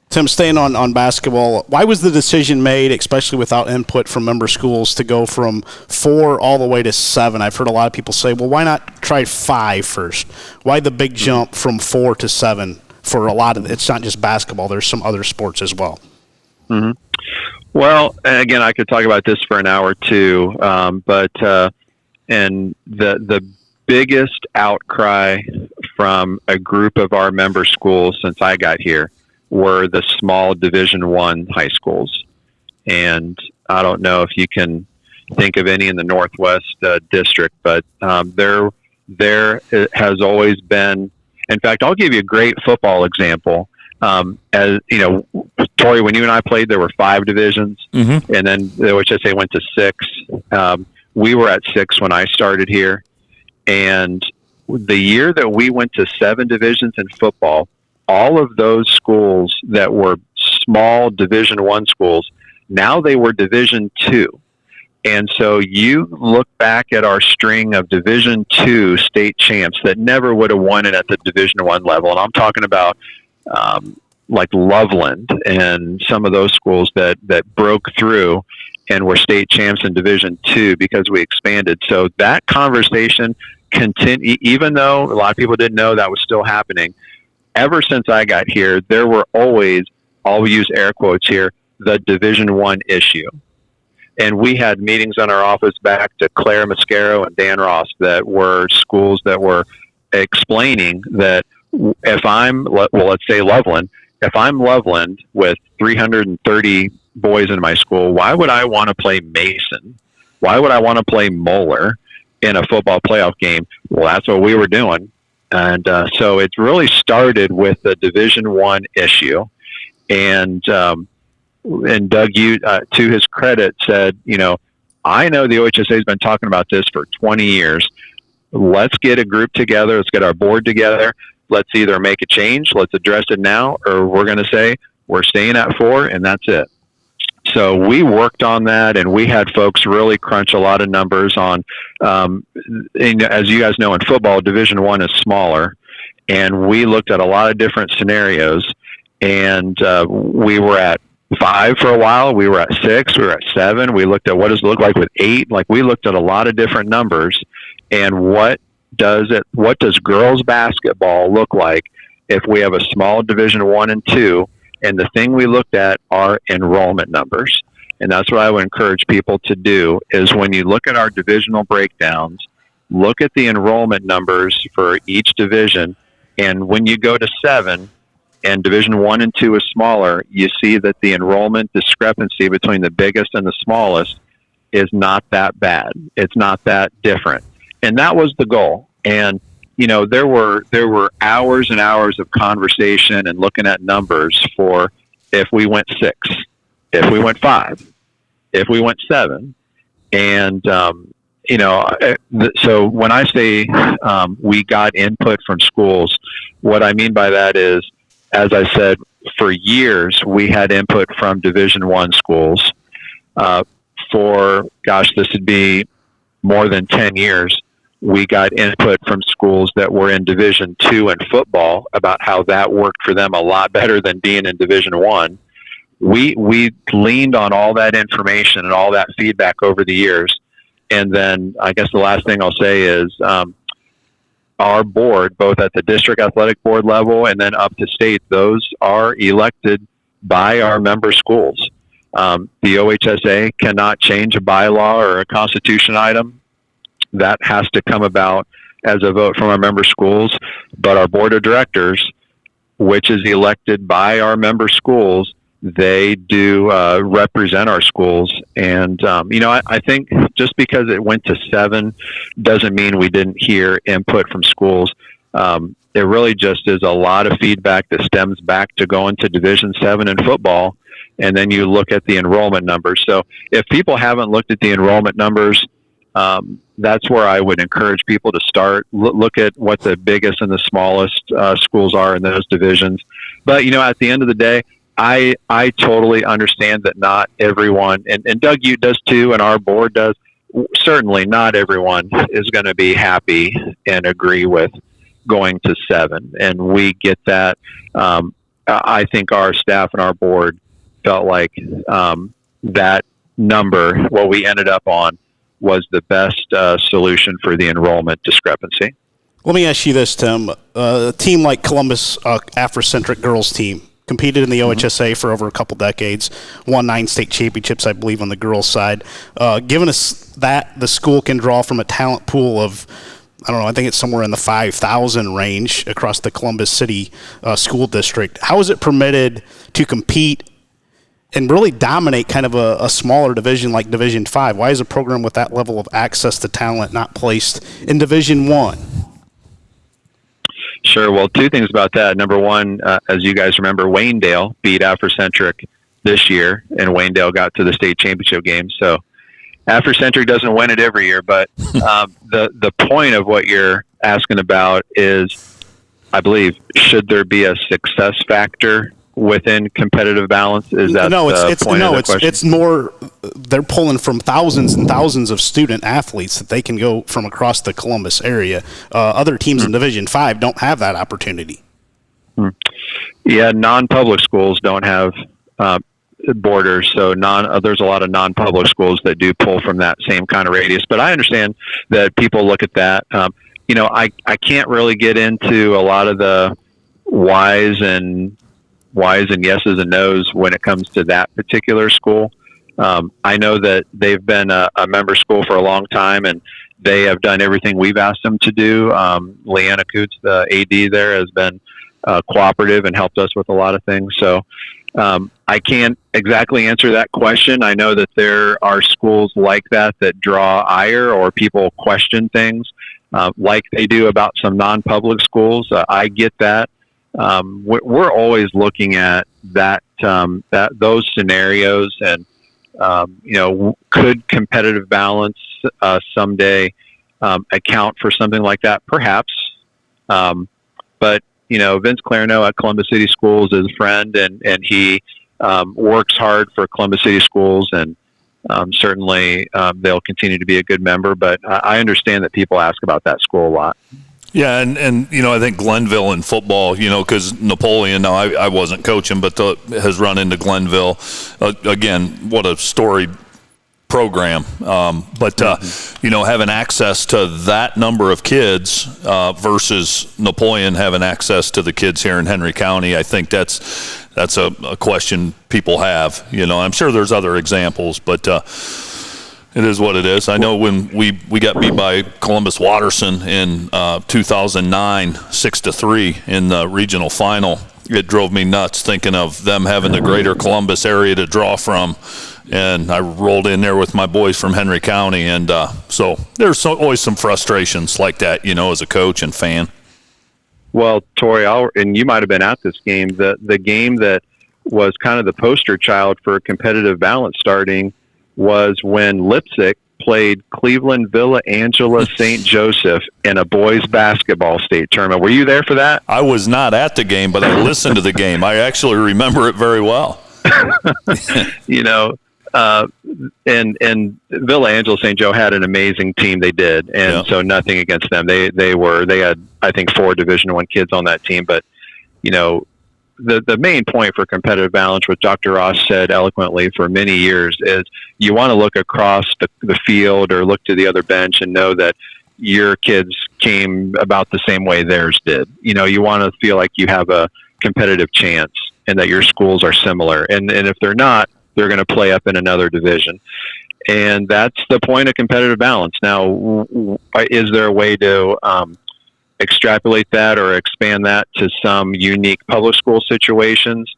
Tim, staying on basketball, why was the decision made, especially without input from member schools, to go from 4 all the way to 7? I've heard a lot of people say, well, why not try 5 first? Why the big jump from 4 to 7 for a lot of – it's not just basketball. There's some other sports as well. Mm-hmm. Well, again, I could talk about this for an hour too, but the biggest outcry from a group of our member schools since I got here were the small Division I high schools. And I don't know if you can think of any in the Northwest district, but there has always been, in fact, I'll give you a great football example. As you know, Tory, when you and I played, there were 5 divisions, and then the OHSAA went to 6. We were at 6 when I started here. And the year that we went to 7 divisions in football, all of those schools that were small Division I schools, now they were Division II. And so you look back at our string of Division II state champs that never would have won it at the Division I level. And I'm talking about like Loveland and some of those schools that broke through and were state champs in Division II because we expanded. So that conversation continued, even though a lot of people didn't know that was still happening. Ever since I got here, there were always, I'll use air quotes here, the Division I issue. And we had meetings in our office back to Claire Mascaro and Dan Ross that were schools that were explaining that if I'm, well, let's say Loveland, if I'm Loveland with 330 boys in my school, why would I want to play Mason? Why would I want to play Moeller in a football playoff game? Well, that's what we were doing. And so it really started with the Division I issue. And Doug, you, to his credit, said, I know the OHSAA has been talking about this for 20 years. Let's get a group together. Let's get our board together. Let's either make a change, let's address it now, or we're going to say we're staying at 4 and that's it. So we worked on that, and we had folks really crunch a lot of numbers on, and as you guys know, in football, Division I is smaller, and we looked at a lot of different scenarios, and we were at 5 for a while, we were at 6, we were at 7, we looked at what does it look like with 8, like we looked at a lot of different numbers, and what does girls basketball look like if we have a small Division I and II? And the thing we looked at are enrollment numbers. And that's what I would encourage people to do, is when you look at our divisional breakdowns, look at the enrollment numbers for each division. And when you go to 7 and Division I and II is smaller, you see that the enrollment discrepancy between the biggest and the smallest is not that bad. It's not that different. And that was the goal. And there were hours and hours of conversation and looking at numbers for if we went 6, if we went 5, if we went 7. And, so when I say we got input from schools, what I mean by that is, as I said, for years we had input from Division I schools. This would be more than 10 years. We got input from schools that were in Division II in football about how that worked for them a lot better than being in Division I. We leaned on all that information and all that feedback over the years. And then I guess the last thing I'll say is our board, both at the district athletic board level and then up to state, those are elected by our member schools. The OHSAA cannot change a bylaw or a constitution item. That has to come about as a vote from our member schools. But our board of directors, which is elected by our member schools, they do represent our schools. And, I think just because it went to 7 doesn't mean we didn't hear input from schools. It really just is a lot of feedback that stems back to going to Division 7 in football. And then you look at the enrollment numbers. So if people haven't looked at the enrollment numbers, that's where I would encourage people to start. Look at what the biggest and the smallest schools are in those divisions. But, at the end of the day, I totally understand that not everyone, and Doug, you does too, and our board does, certainly not everyone is going to be happy and agree with going to 7. And we get that. I think our staff and our board felt like that number, what we ended up on, was the best solution for the enrollment discrepancy. Let me ask you this, Tim. A team like Columbus Afrocentric girls team competed in the OHSAA for over a couple decades, won 9 state championships, I believe, on the girls' side. Given us that the school can draw from a talent pool of, I don't know, I think it's somewhere in the 5,000 range across the Columbus City school district, how is it permitted to compete and really dominate kind of a smaller division like Division 5? Why is a program with that level of access to talent not placed in Division 1? Sure. Well, 2 things about that. Number one, as you guys remember, Waynedale beat Afrocentric this year, and Waynedale got to the state championship game. So Afrocentric doesn't win it every year, but the point of what you're asking about is, I believe, should there be a success factor within competitive balance? Is that it's more they're pulling from thousands and thousands of student athletes that they can go from across the Columbus area. Other teams in Division 5 don't have that opportunity. Yeah, non-public schools don't have borders, so there's a lot of non-public schools that do pull from that same kind of radius. But I understand that people look at that. I can't really get into a lot of the whys and yeses and nos when it comes to that particular school. I know that they've been a member school for a long time, and they have done everything we've asked them to do. Leanna Coots, the AD there, has been cooperative and helped us with a lot of things. So I can't exactly answer that question. I know that there are schools like that draw ire, or people question things like they do about some non-public schools. I get that. We're always looking at those scenarios, and could competitive balance someday account for something like that? Perhaps. But Vince Clarino at Columbus City Schools is a friend, and he works hard for Columbus City Schools, and certainly they'll continue to be a good member. But I understand that people ask about that school a lot. Yeah, and I think Glennville in football, because Napoleon, now I wasn't coaching, but has run into Glennville. Again, what a storied program. But having access to that number of kids versus Napoleon having access to the kids here in Henry County, I think that's a question people have. I'm sure there's other examples, but it is what it is. I know when we got beat by Columbus Watterson in 2009, 6-3 in the regional final, it drove me nuts thinking of them having the greater Columbus area to draw from. And I rolled in there with my boys from Henry County. And so there's always some frustrations like that, as a coach and fan. Well, Tory, and you might have been at this game, the game that was kind of the poster child for competitive balance starting was when Lipsick played Cleveland Villa Angela St. Joseph in a boys basketball state tournament. Were you there for that? I was not at the game, but I listened to the game. I actually remember it very well. And Villa Angela St. Joe had an amazing team. They did. And so nothing against them. They had, I think, 4 Division I kids on that team. But, the main point for competitive balance, which Dr. Ross said eloquently for many years, is you want to look across the field or look to the other bench and know that your kids came about the same way theirs did. You want to feel like you have a competitive chance and that your schools are similar. And if they're not, they're going to play up in another division. And that's the point of competitive balance. Now, is there a way to extrapolate that or expand that to some unique public school situations?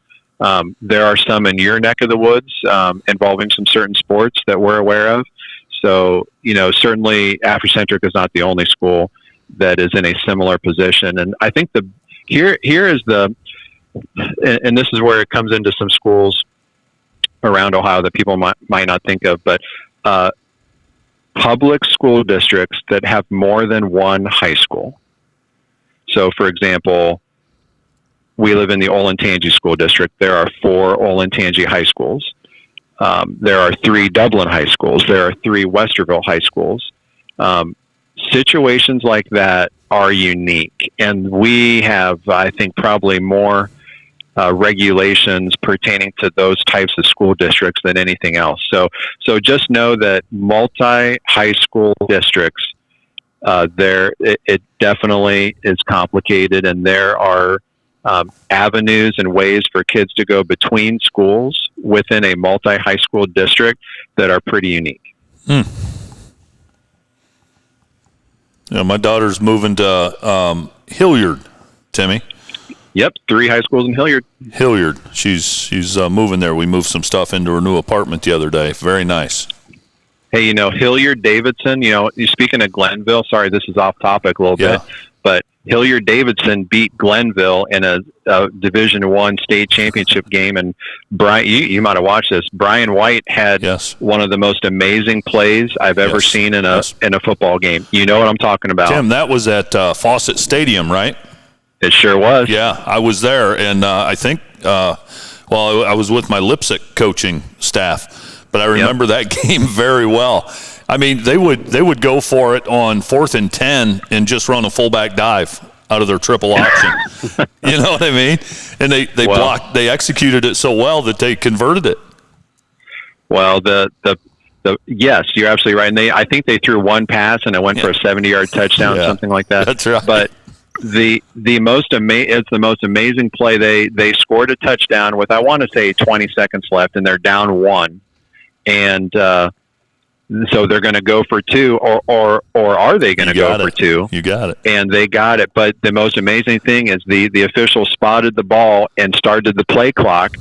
There are some in your neck of the woods involving some certain sports that we're aware of. So, certainly Africentric is not the only school that is in a similar position. And I think here is and this is where it comes into some schools around Ohio that people might not think of, but public school districts that have more than one high school. So, for example, we live in the Olentangy School District. There are 4 Olentangy high schools. There are 3 Dublin high schools. There are 3 Westerville high schools. Situations like that are unique, and we have, I think, probably more regulations pertaining to those types of school districts than anything else. So just know that multi-high school districts, it definitely is complicated, and there are avenues and ways for kids to go between schools within a multi-high school district that are pretty unique. Yeah, my daughter's moving to Hilliard, Timmy. Yep, 3 high schools in Hilliard. She's moving there. We moved some stuff into her new apartment the other day. Very nice. Hey, Hilliard Davidson, you're speaking of Glennville. Sorry, this is off topic a little bit, but Hilliard Davidson beat Glennville in a Division I state championship game. And Brian, you might have watched this. Brian White had one of the most amazing plays I've ever seen in a football game. You know what I'm talking about, Tim? That was at Fawcett Stadium, right? It sure was. Yeah, I was there, and I think, I was with my Lipsick coaching staff, but I remember that game very well. I mean, they would go for it on 4th and 10 and just run a fullback dive out of their triple option. You know what I mean? And they executed it so well that they converted it. Well, yes, you're absolutely right. And I think they threw one pass and it went for a 70-yard touchdown, something like that. That's right. But it's the most amazing play. They scored a touchdown with, I want to say, 20 seconds left, and they're down 1. And so they're going to go for 2, or are they going to go for 2? You got it. And they got it. But the most amazing thing is the official spotted the ball and started the play clock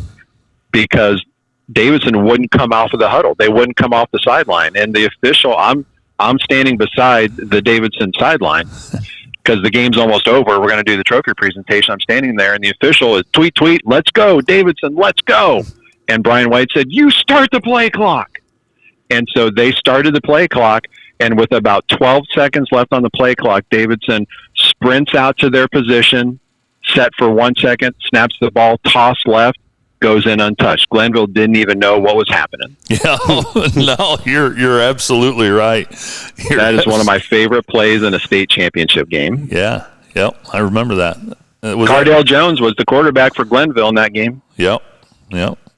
because Davidson wouldn't come off of the huddle. They wouldn't come off the sideline. And the official, I'm standing beside the Davidson sideline because the game's almost over. We're going to do the trophy presentation. I'm standing there, and the official is tweet, let's go, Davidson, let's go. And Brian White said, you start the play clock. And so they started the play clock, and with about 12 seconds left on the play clock, Davidson sprints out to their position, set for 1 second, snaps the ball, toss left, goes in untouched. Glennville didn't even know what was happening. Yeah, no, you're absolutely right. That is one of my favorite plays in a state championship game. Yeah, yep, I remember that. Cardale Jones was the quarterback for Glennville in that game. Yep.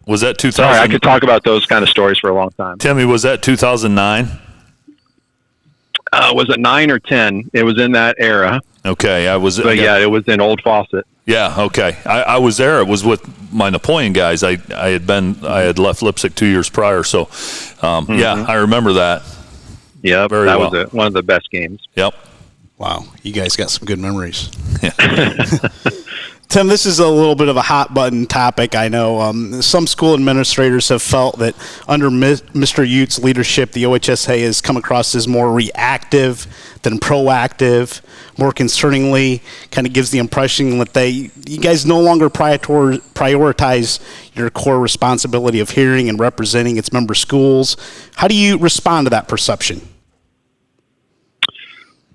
Was that 2000? Sorry, I could talk about those kind of stories for a long time. Timmy, was that 2009? Was it 9 or 10? It was in that era. Okay, it was in Old Fawcett. Yeah, okay. I was there. It was with my Napoleon guys. I had left Lipsick 2 years prior, so yeah, I remember that. Yeah, that was one of the best games. Yep. Wow, you guys got some good memories. Yeah. Tim, this is a little bit of a hot button topic. I know some school administrators have felt that under Mr. Ute's leadership, the OHSAA has come across as more reactive than proactive. More concerningly, kind of gives the impression that you guys no longer prioritize your core responsibility of hearing and representing its member schools. How do you respond to that perception?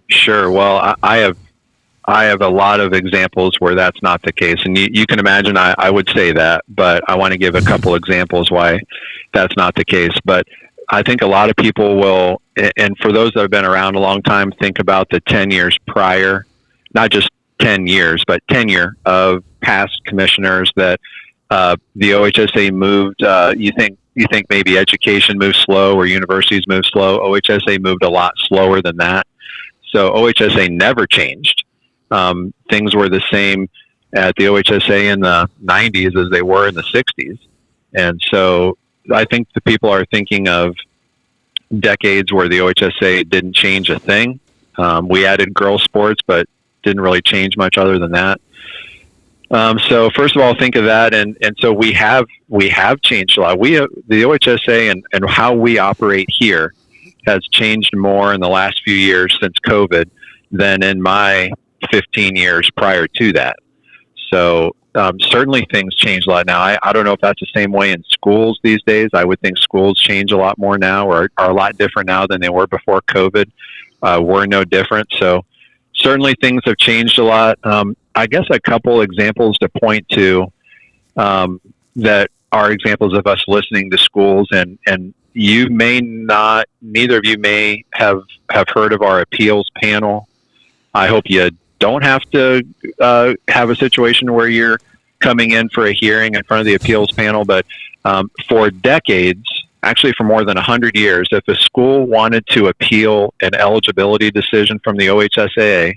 Sure. Well, I have a lot of examples where that's not the case. And you can imagine I would say that, but I want to give a couple examples why that's not the case. But I think a lot of people will, and for those that have been around a long time, think about the 10 years prior, not just 10 years, but tenure of past commissioners that the OHSAA moved. You think maybe education moves slow or universities move slow. OHSAA moved a lot slower than that. So OHSAA never changed. Things were the same at the OHSAA in the 90s as they were in the 60s. And so I think the people are thinking of decades where the OHSAA didn't change a thing. We added girls sports, but didn't really change much other than that. So first of all, think of that, and so we have changed a lot. The OHSAA and how we operate here has changed more in the last few years since COVID than in my 15 years prior to that. So certainly things change a lot now. I don't know if that's the same way in schools these days. I would think schools change a lot more now, or are a lot different now than they were before COVID. We're no different. So certainly things have changed a lot. I guess a couple examples to point to that are examples of us listening to schools, and you may not, neither of you may have heard of our appeals panel. I hope you don't have to have a situation where you're coming in for a hearing in front of the appeals panel, but for decades, actually for more than 100 years, if a school wanted to appeal an eligibility decision from the OHSAA,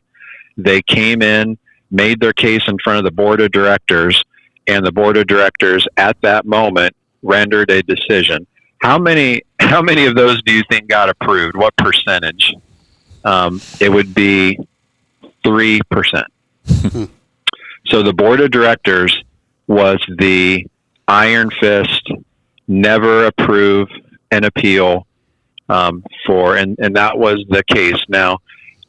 they came in, made their case in front of the board of directors, and the board of directors at that moment rendered a decision. How many of those do you think got approved? What percentage? It would be 3%. So the board of directors was the iron fist, never approve an appeal for, and that was the case. Now,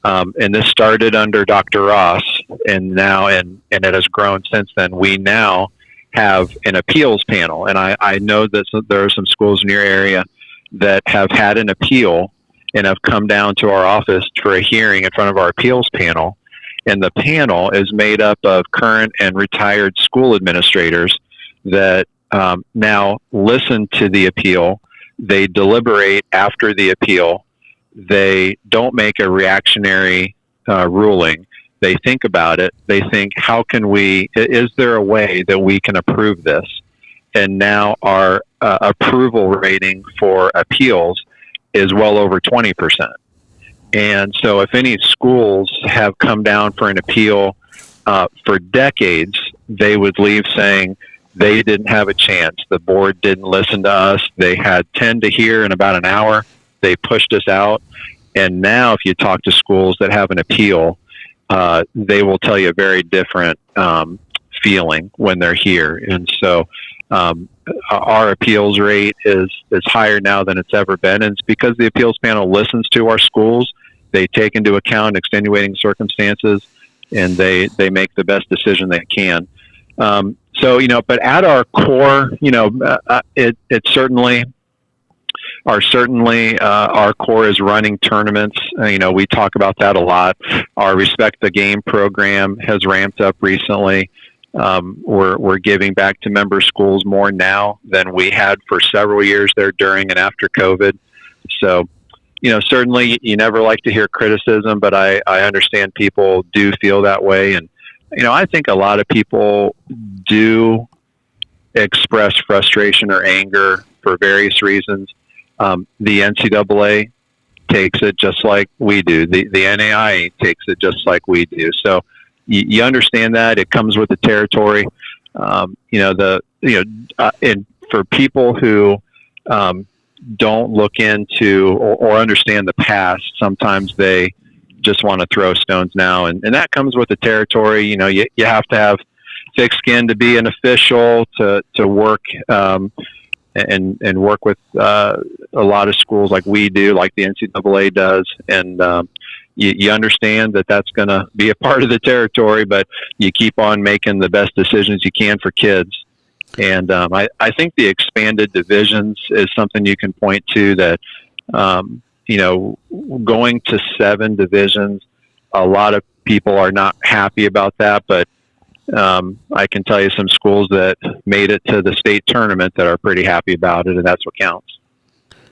and this started under Dr. Ross, and now, and it has grown since then. We now have an appeals panel, and I know that there are some schools in your area that have had an appeal and have come down to our office for a hearing in front of our appeals panel. And the panel is made up of current and retired school administrators that now listen to the appeal. They deliberate after the appeal. They don't make a reactionary ruling. They think about it. They think, is there a way that we can approve this? And now our approval rating for appeals is well over 20%. And so if any schools have come down for an appeal for decades, they would leave saying they didn't have a chance. The board didn't listen to us. They had 10 to hear in about an hour. They pushed us out. And now if you talk to schools that have an appeal, they will tell you a very different feeling when they're here. And so our appeals rate is higher now than it's ever been. And it's because the appeals panel listens to our schools. They take into account extenuating circumstances, and they make the best decision they can. So, but at our core, it certainly our core is running tournaments. We talk about that a lot. Our Respect the Game program has ramped up recently. We're giving back to member schools more now than we had for several years there during and after COVID. So, certainly you never like to hear criticism, but I understand people do feel that way. And, I think a lot of people do express frustration or anger for various reasons. The NCAA takes it just like we do. The NAIA takes it just like we do. So you understand that it comes with the territory. And for people who don't look into or understand the past, sometimes they just want to throw stones now, and that comes with the territory. You have to have thick skin to be an official, to work and work with a lot of schools like we do, like the NCAA does, and you understand that that's going to be a part of the territory, but you keep on making the best decisions you can for kids. And I think the expanded divisions is something you can point to that, going to 7 divisions, a lot of people are not happy about that, but I can tell you some schools that made it to the state tournament that are pretty happy about it, and that's what counts.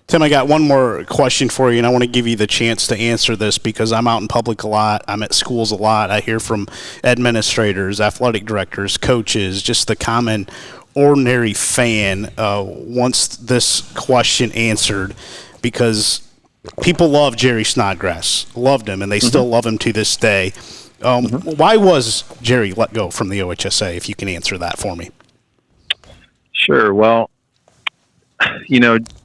Tim, I got one more question for you, and I want to give you the chance to answer this because I'm out in public a lot. I'm at schools a lot. I hear from administrators, athletic directors, coaches, just the common ordinary fan wants this question answered because people love Jerry Snodgrass, loved him, and they still love him to this day. Why was Jerry let go from the OHSAA, if you can answer that for me? Sure. Well,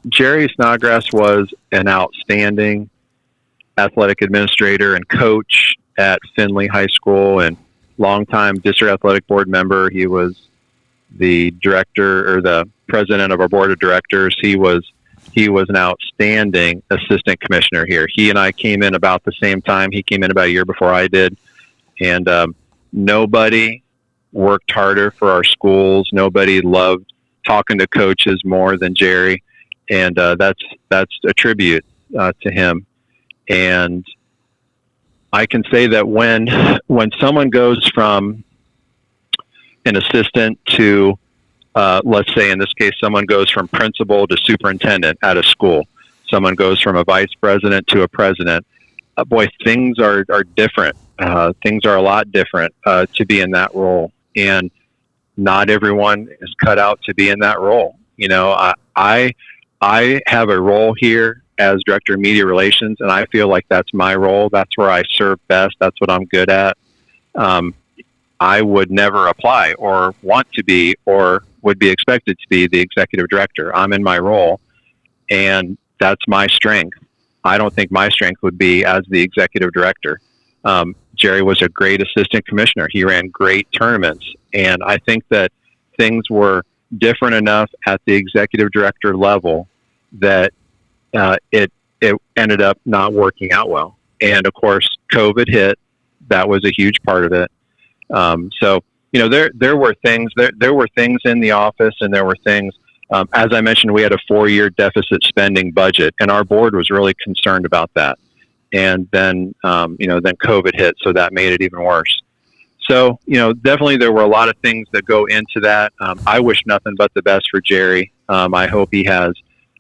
Jerry Snodgrass was an outstanding athletic administrator and coach at Findlay High School and longtime district athletic board member. He was the director or the president of our board of directors. He was an outstanding assistant commissioner here. He and I came in about the same time. He came in about a year before I did. And nobody worked harder for our schools. Nobody loved talking to coaches more than Jerry. And that's a tribute to him. And I can say that when someone goes from an assistant to, let's say in this case, someone goes from principal to superintendent at a school, someone goes from a vice president to a president, boy, things are different. Things are a lot different to be in that role. And not everyone is cut out to be in that role. I have a role here as director of media relations, and I feel like that's my role. That's where I serve best. That's what I'm good at. I would never apply or want to be or would be expected to be the executive director. I'm in my role, and that's my strength. I don't think my strength would be as the executive director. Jerry was a great assistant commissioner. He ran great tournaments, and I think that things were different enough at the executive director level that it ended up not working out well. And of course, COVID hit. That was a huge part of it. So there were things in the office, and there were things. As I mentioned, we had a 4-year deficit spending budget, and our board was really concerned about that. And then then COVID hit, so that made it even worse. So definitely there were a lot of things that go into that. I wish nothing but the best for Jerry. I hope he has.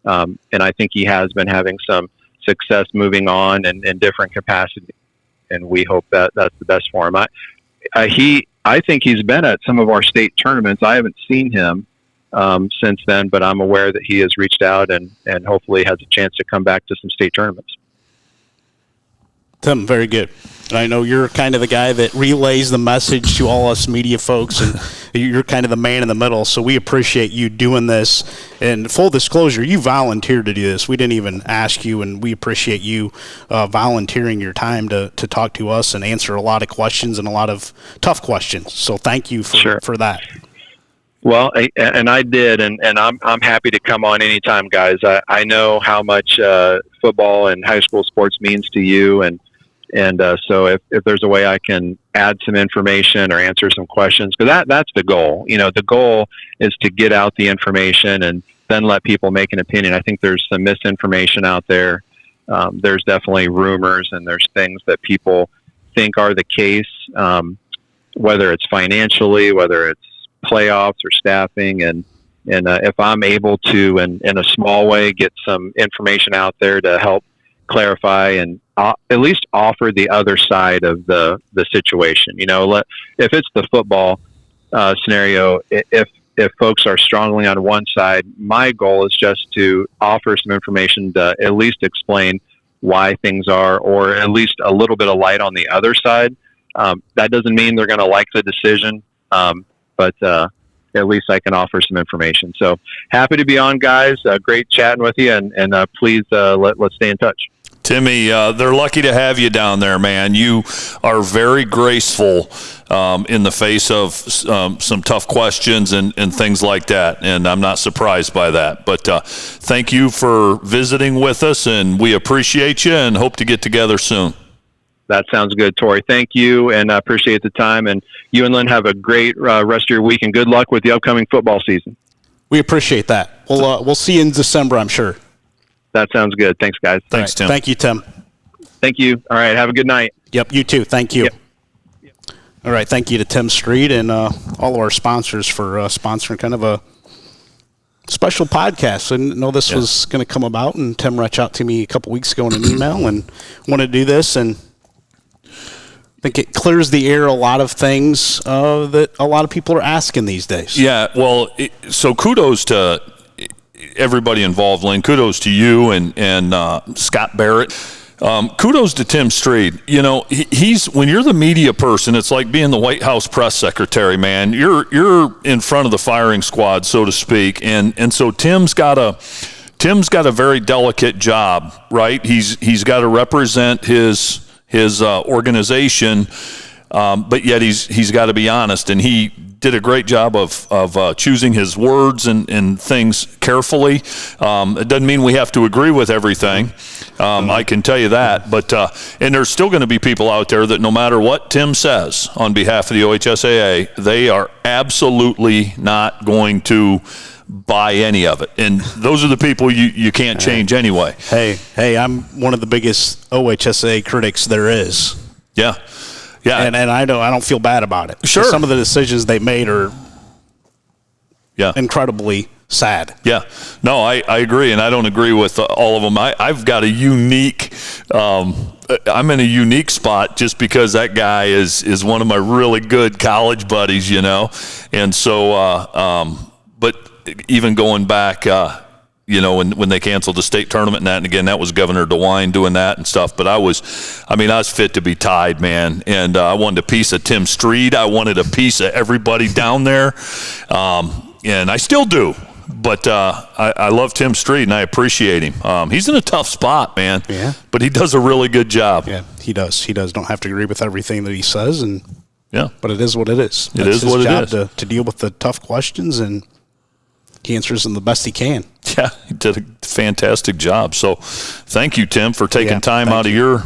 And I think he has been having some success moving on in different capacities, and we hope that that's the best for him. I think he's been at some of our state tournaments. I haven't seen him since then, but I'm aware that he has reached out and hopefully has a chance to come back to some state tournaments. Tim, very good. And I know you're kind of the guy that relays the message to all us media folks, and you're kind of the man in the middle, so we appreciate you doing this. And full disclosure, you volunteered to do this. We didn't even ask you, and we appreciate you volunteering your time to talk to us and answer a lot of questions and a lot of tough questions. So thank you for that. Well, and I did, and I'm happy to come on anytime, guys. I know how much football and high school sports means to you, and so if there's a way I can add some information or answer some questions, because that's the goal. The goal is to get out the information and then let people make an opinion. I think there's some misinformation out there. There's definitely rumors, and there's things that people think are the case, whether it's financially, whether it's playoffs or staffing. And if I'm able to, in a small way, get some information out there to help clarify and at least offer the other side of the situation. If it's the football scenario, if folks are strongly on one side, my goal is just to offer some information to at least explain why things are, or at least a little bit of light on the other side. That doesn't mean they're going to like the decision, but at least I can offer some information. So happy to be on, guys. Great chatting with you, and please let's stay in touch. Timmy, they're lucky to have you down there, man. You are very graceful in the face of some tough questions and things like that, and I'm not surprised by that. But thank you for visiting with us, and we appreciate you and hope to get together soon. That sounds good, Tory. Thank you, and I appreciate the time. And you and Lynn have a great rest of your week, and good luck with the upcoming football season. We appreciate that. We'll see you in December, I'm sure. That sounds good. Thanks, guys. Thanks, Tim. Thank you, Tim. Thank you. All right. Have a good night. Yep, you too. Thank you. Yep. All right. Thank you to Tim Stried and all of our sponsors for sponsoring kind of a special podcast. I didn't know this was going to come about, and Tim reached out to me a couple weeks ago in an email and wanted to do this, and I think it clears the air a lot of things that a lot of people are asking these days. Yeah, well, so kudos to everybody involved, Lynn. Kudos to you and Scott Barrett. Kudos to Tim Stried. You know, he's when you're the media person, it's like being the White House press secretary, man. You're in front of the firing squad, so to speak, and so Tim's got a very delicate job, right? He's got to represent his organization, but yet he's got to be honest, and he did a great job of choosing his words and things carefully. It doesn't mean we have to agree with everything. I can tell you that. But and there's still going to be people out there that no matter what Tim says on behalf of the OHSAA, they are absolutely not going to buy any of it. And those are the people you can't change anyway. Hey, I'm one of the biggest OHSAA critics there is. Yeah. Yeah, and I don't feel bad about it. Sure, some of the decisions they made are incredibly sad. Yeah, no, I agree, and I don't agree with all of them. I've got a unique. I'm in a unique spot just because that guy is one of my really good college buddies, you know, and so. But even going back. You know, when they canceled the state tournament and that, and again, that was Governor DeWine doing that and stuff. But I was fit to be tied, man. And I wanted a piece of Tim Stried. I wanted a piece of everybody down there. And I still do. But I love Tim Stried, and I appreciate him. He's in a tough spot, man. Yeah. But he does a really good job. Yeah, he does. He does. Don't have to agree with everything that he says. Yeah. But it is what it is. It is what it is. It's his job to deal with the tough questions, and he answers them the best he can. Yeah, he did a fantastic job. So thank you, Tim, for taking time out of your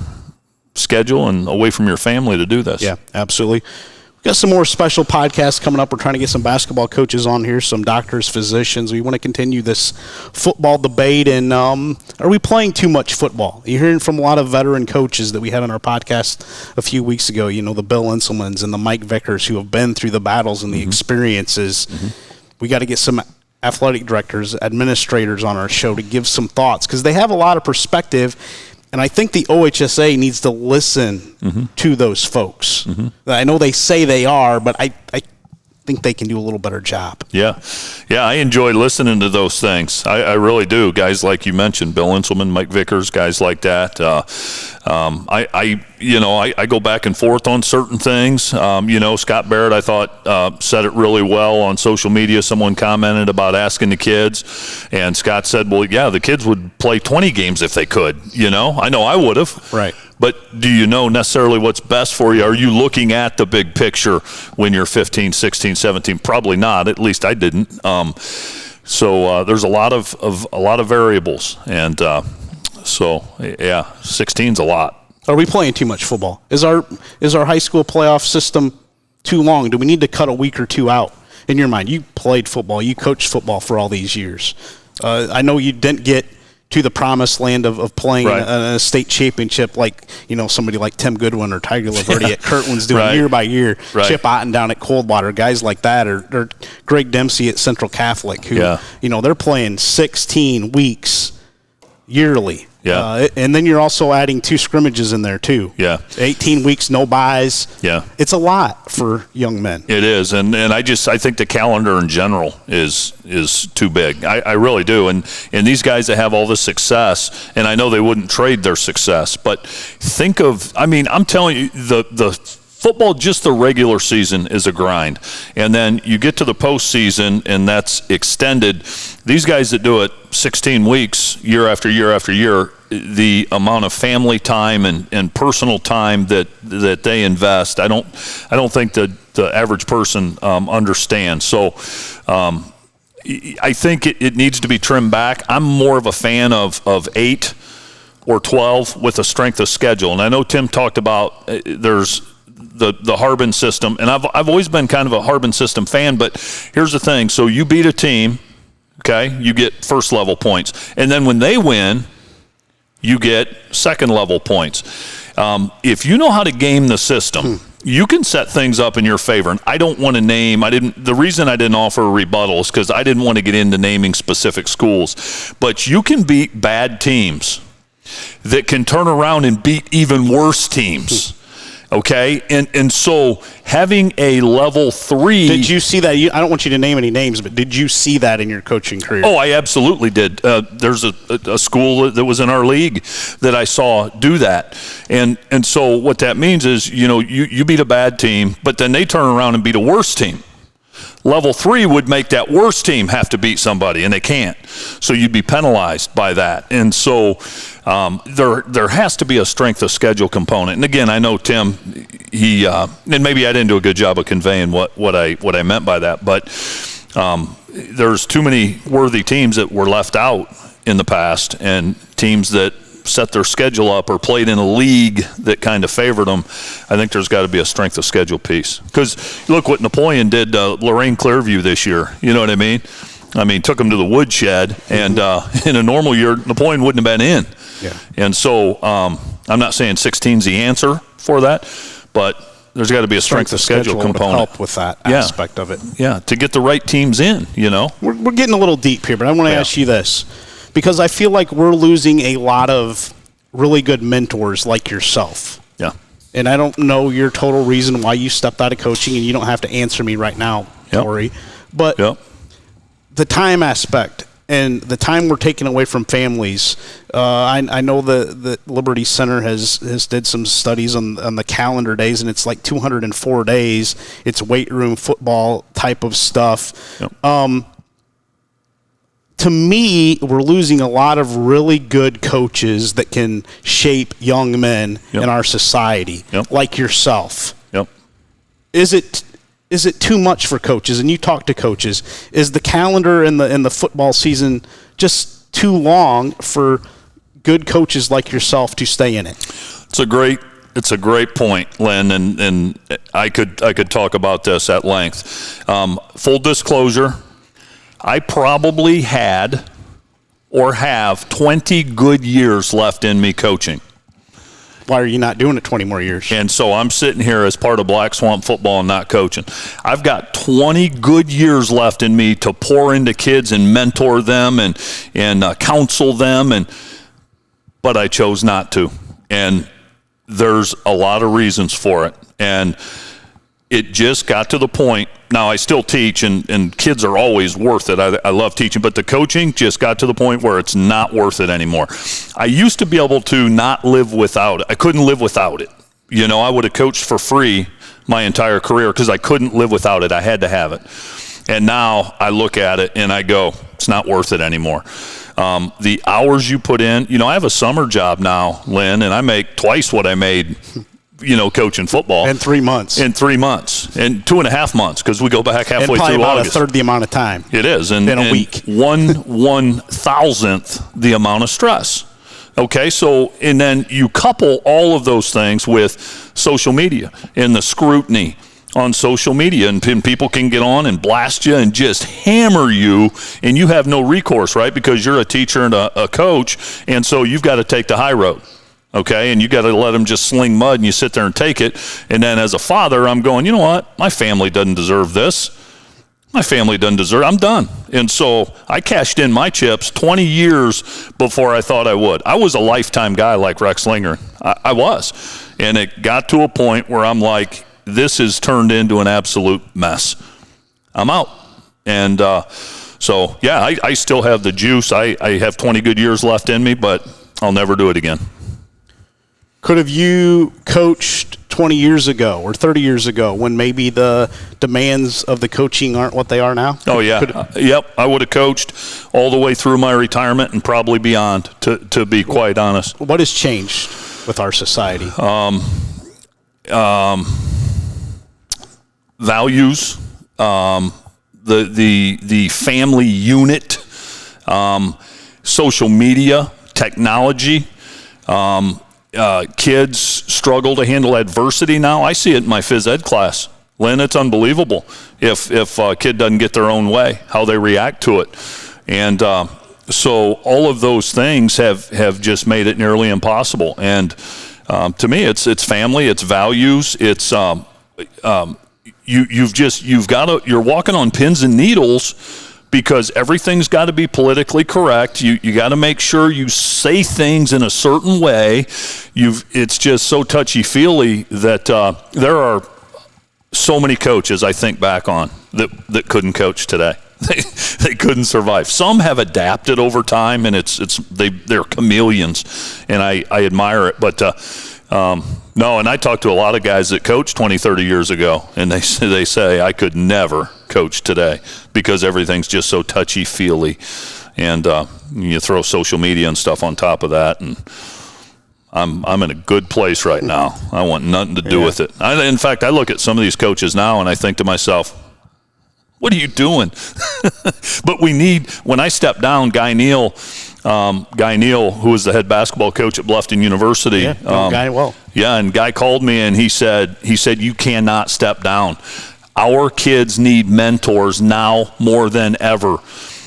schedule and away from your family to do this. Yeah, absolutely. We've got some more special podcasts coming up. We're trying to get some basketball coaches on here, some doctors, physicians. We want to continue this football debate. And are we playing too much football? You're hearing from a lot of veteran coaches that we had on our podcast a few weeks ago, you know, the Bill Inselmans and the Mike Vickers who have been through the battles and the experiences. We got to get some athletic directors, administrators on our show to give some thoughts because they have a lot of perspective, and I think the OHSAA needs to listen to those folks. I know they say they are, but I think they can do a little better job. Yeah, I enjoy listening to those things. I really do. Guys like you mentioned, Bill Inselman, Mike Vickers, guys like that. I go back and forth on certain things. Scott Barrett, I thought, said it really well on social media. Someone commented about asking the kids, and Scott said, well, yeah, the kids would play 20 games if they could. You know I would have. Right. But do you know necessarily what's best for you? Are you looking at the big picture when you're 15, 16, 17? Probably not. At least I didn't. So there's a lot of variables, and 16's a lot. Are we playing too much football? Is our high school playoff system too long? Do we need to cut a week or two out? In your mind, you played football, you coached football for all these years. I know you didn't get to the promised land of playing a state championship like, somebody like Tim Goodwin or Tiger Laverty at Kirtland's doing year by year. Chip Otten down at Coldwater, guys like that, or Greg Dempsey at Central Catholic, who, they're playing 16 weeks yearly. Yeah. And then you're also adding 2 scrimmages in there, too. Yeah. 18 weeks, no buys. Yeah. It's a lot for young men. It is. And I think the calendar in general is too big. I really do. And these guys that have all this success, and I know they wouldn't trade their success, but I'm telling you, the football, just the regular season is a grind. And then you get to the postseason, and that's extended. These guys that do it 16 weeks, year after year after year, the amount of family time and personal time that they invest, I don't think the average person understands. So I think it needs to be trimmed back. I'm more of a fan of 8 or 12 with a strength of schedule. And I know Tim talked about there's the Harbin system, and I've always been kind of a Harbin system fan, but here's the thing. So you beat a team, okay, you get first level points. And then when they win, you get second level points. If you know how to game the system, you can set things up in your favor. And I don't want to name, the reason I didn't offer a rebuttal is because I didn't want to get into naming specific schools. But you can beat bad teams that can turn around and beat even worse teams. Okay, and so having a level 3. Did you see that? I don't want you to name any names, but did you see that in your coaching career? Oh, I absolutely did. There's a school that was in our league that I saw do that, and so what that means is, you beat a bad team, but then they turn around and beat a worse team. Level 3 would make that worse team have to beat somebody, and they can't. So you'd be penalized by that. And so there has to be a strength of schedule component. And again, I know Tim, and maybe I didn't do a good job of conveying what I meant by that, but there's too many worthy teams that were left out in the past, and teams that set their schedule up or played in a league that kind of favored them. I think there's got to be a strength of schedule piece. Because look what Napoleon did to Lorraine Clearview this year. You know what I mean? Took them to the woodshed, and in a normal year, Napoleon wouldn't have been in. Yeah. And so I'm not saying 16's the answer for that, but there's got to be a strength of schedule component. Help with that aspect of it. Yeah, to get the right teams in, We're getting a little deep here, but I want to ask you this. Because I feel like we're losing a lot of really good mentors like yourself. Yeah. And I don't know your total reason why you stepped out of coaching, and you don't have to answer me right now, Tory. But the time aspect and the time we're taking away from families, I know the Liberty Center has did some studies on the calendar days, and it's like 204 days. It's weight room football type of stuff. Yep. To me, we're losing a lot of really good coaches that can shape young men in our society, like yourself. Yep. Is it too much for coaches? And you talk to coaches. Is the calendar in the football season just too long for good coaches like yourself to stay in it? It's a great point, Lynn, and I could talk about this at length. Full disclosure, I probably had or have 20 good years left in me coaching. Why are you not doing it 20 more years? And so I'm sitting here as part of Black Swamp football and not coaching. I've got 20 good years left in me to pour into kids and mentor them and counsel them, but I chose not to. And there's a lot of reasons for it. And it just got to the point. Now, I still teach, and kids are always worth it. I love teaching, but the coaching just got to the point where it's not worth it anymore. I used to be able to not live without it. I couldn't live without it. I would have coached for free my entire career because I couldn't live without it. I had to have it. And now I look at it and I go, it's not worth it anymore. The hours you put in, I have a summer job now, Lynn, and I make twice what I made coaching football. In 3 months. In 3 months. In 2.5 months, because we go back halfway and probably through about August. a third the amount of time. It is. And, in a week. 1/1000th the amount of stress. Okay, so, and then you couple all of those things with social media and the scrutiny on social media, and people can get on and blast you and just hammer you, and you have no recourse, right? Because you're a teacher and a coach, and so you've got to take the high road. Okay, and you got to let them just sling mud, and you sit there and take it. And then as a father, I'm going, you know what? My family doesn't deserve this. My family doesn't deserve it. I'm done. And so I cashed in my chips 20 years before I thought I would. I was a lifetime guy like Rex Linger. I was. And it got to a point where I'm like, this has turned into an absolute mess. I'm out. And so, yeah, I still have the juice. I have 20 good years left in me, but I'll never do it again. Could have you coached 20 years ago or 30 years ago when maybe the demands of the coaching aren't what they are now? Oh, yeah. Yep. I would have coached all the way through my retirement and probably beyond, to be quite honest. What has changed with our society? Values, the family unit, social media, technology. Kids struggle to handle adversity now. I see it in my phys ed class. Lynn, it's unbelievable if a kid doesn't get their own way, how they react to it. And so all of those things have just made it nearly impossible. And to me, it's family, it's values, it's you're walking on pins and needles because everything's got to be politically correct. You got to make sure you say things in a certain way. It's just so touchy-feely that there are so many coaches I think back on that couldn't coach today. They couldn't survive. Some have adapted over time, and they're chameleons, and I admire it. But no, and I talk to a lot of guys that coached 20, 30 years ago, and they say I could never coach today because everything's just so touchy-feely, and you throw social media and stuff on top of that, and I'm in a good place right now. I want nothing to do with it. In fact, I look at some of these coaches now, and I think to myself, what are you doing? But when I stepped down, Guy Neal, who was the head basketball coach at Bluffton University. Yeah, Guy well. Yeah, and Guy called me and he said, you cannot step down. Our kids need mentors now more than ever.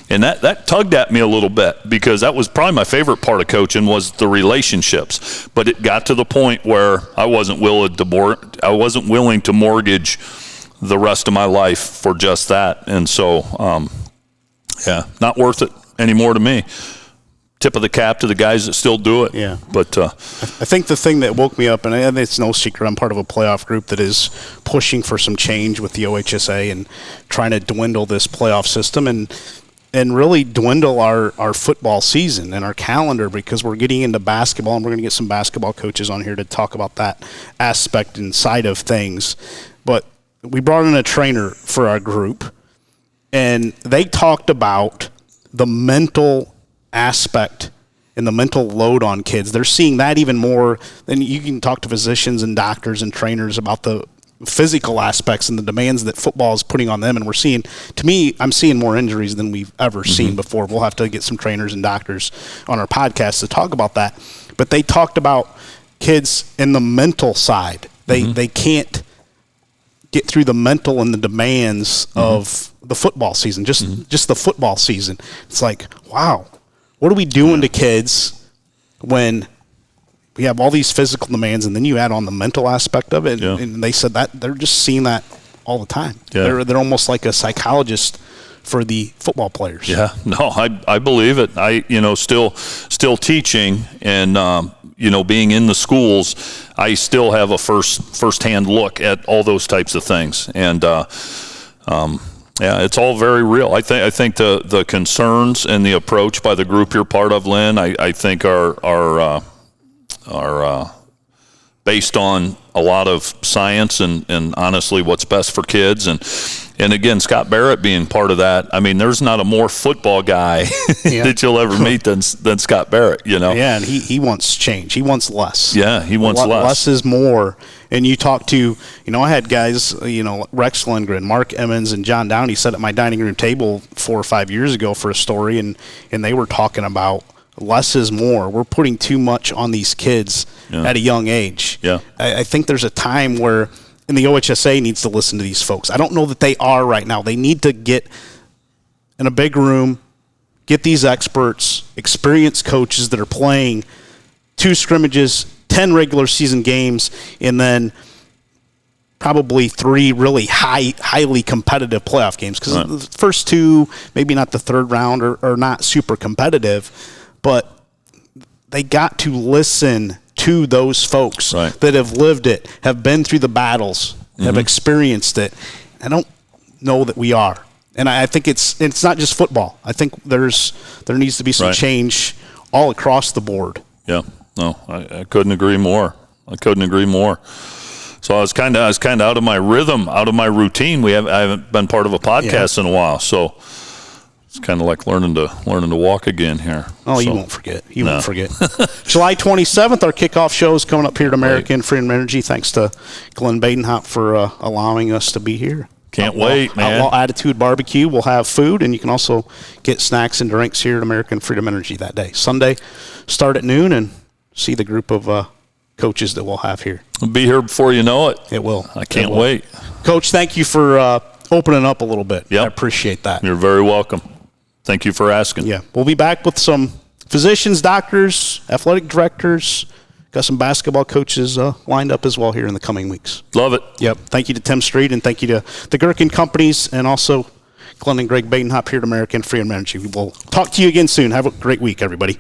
And that tugged at me a little bit because that was probably my favorite part of coaching was the relationships. But it got to the point where I wasn't willing to mortgage the rest of my life for just that. And so, not worth it anymore to me. Tip of the cap to the guys that still do it. Yeah. But I think the thing that woke me up, and it's no secret, I'm part of a playoff group that is pushing for some change with the OHSAA and trying to dwindle this playoff system and really dwindle our football season and our calendar because we're getting into basketball, and we're going to get some basketball coaches on here to talk about that aspect and side of things. But we brought in a trainer for our group, and they talked about the mental aspect and the mental load on kids. They're seeing that even more than you can talk to physicians and doctors and trainers about the physical aspects and the demands that football is putting on them. And I'm seeing more injuries than we've ever seen before. We'll have to get some trainers and doctors on our podcast to talk about that. But they talked about kids in the mental side. They can't get through the mental and the demands of the football season, just the football season. It's like, wow, what are we doing to kids when we have all these physical demands and then you add on the mental aspect of it? And they said that they're just seeing that all the time. Yeah. They're almost like a psychologist for the football players. Yeah, no, I believe it. Still teaching and being in the schools, I still have a first-hand look at all those types of things, and it's all very real. I think the concerns and the approach by the group you're part of, Lynn, I think are based on a lot of science and honestly what's best for kids. And again, Scott Barrett being part of that, I mean, there's not a more football guy that you'll ever meet than Scott Barrett, Yeah, and he wants change. He wants less. Yeah, he wants less. Less is more. And you talk to, I had guys, Rex Lindgren, Mark Emmons, and John Downey sat at my dining room table 4 or 5 years ago for a story, and they were talking about less is more. We're putting too much on these kids at a young age. Yeah. I think there's a time where, and the OHSAA needs to listen to these folks. I don't know that they are right now. They need to get in a big room, get these experts, experienced coaches that are playing 2 scrimmages, 10 regular season games, and then probably 3 really highly competitive playoff games. Because the first 2, maybe not the third round, are not super competitive, but they got to listen to those folks that have lived it, have been through the battles, have experienced it. I don't know that we are. And I think it's not just football. I think there needs to be some change all across the board. Yeah. No, I couldn't agree more. So I was kind of out of my rhythm, out of my routine. I haven't been part of a podcast in a while, so it's kind of like learning to walk again here. Oh, so, you won't forget. You won't forget. July 27th, our kickoff show is coming up here at American Freedom Energy. Thanks to Glenn Badenhop for allowing us to be here. Can't wait, man. Outlaw Attitude Barbecue. We'll have food, and you can also get snacks and drinks here at American Freedom Energy that day. Sunday, start at noon, and see the group of coaches that we'll have here. It'll be here before you know it. It will. I can't wait. Coach, thank you for opening up a little bit. Yep. I appreciate that. You're very welcome. Thank you for asking. Yeah. We'll be back with some physicians, doctors, athletic directors. Got some basketball coaches lined up as well here in the coming weeks. Love it. Yep. Thank you to Tim Stried, and thank you to the Gerken companies, and also Glenn and Greg Batenhop here at American Freedom Energy. We'll talk to you again soon. Have a great week, everybody.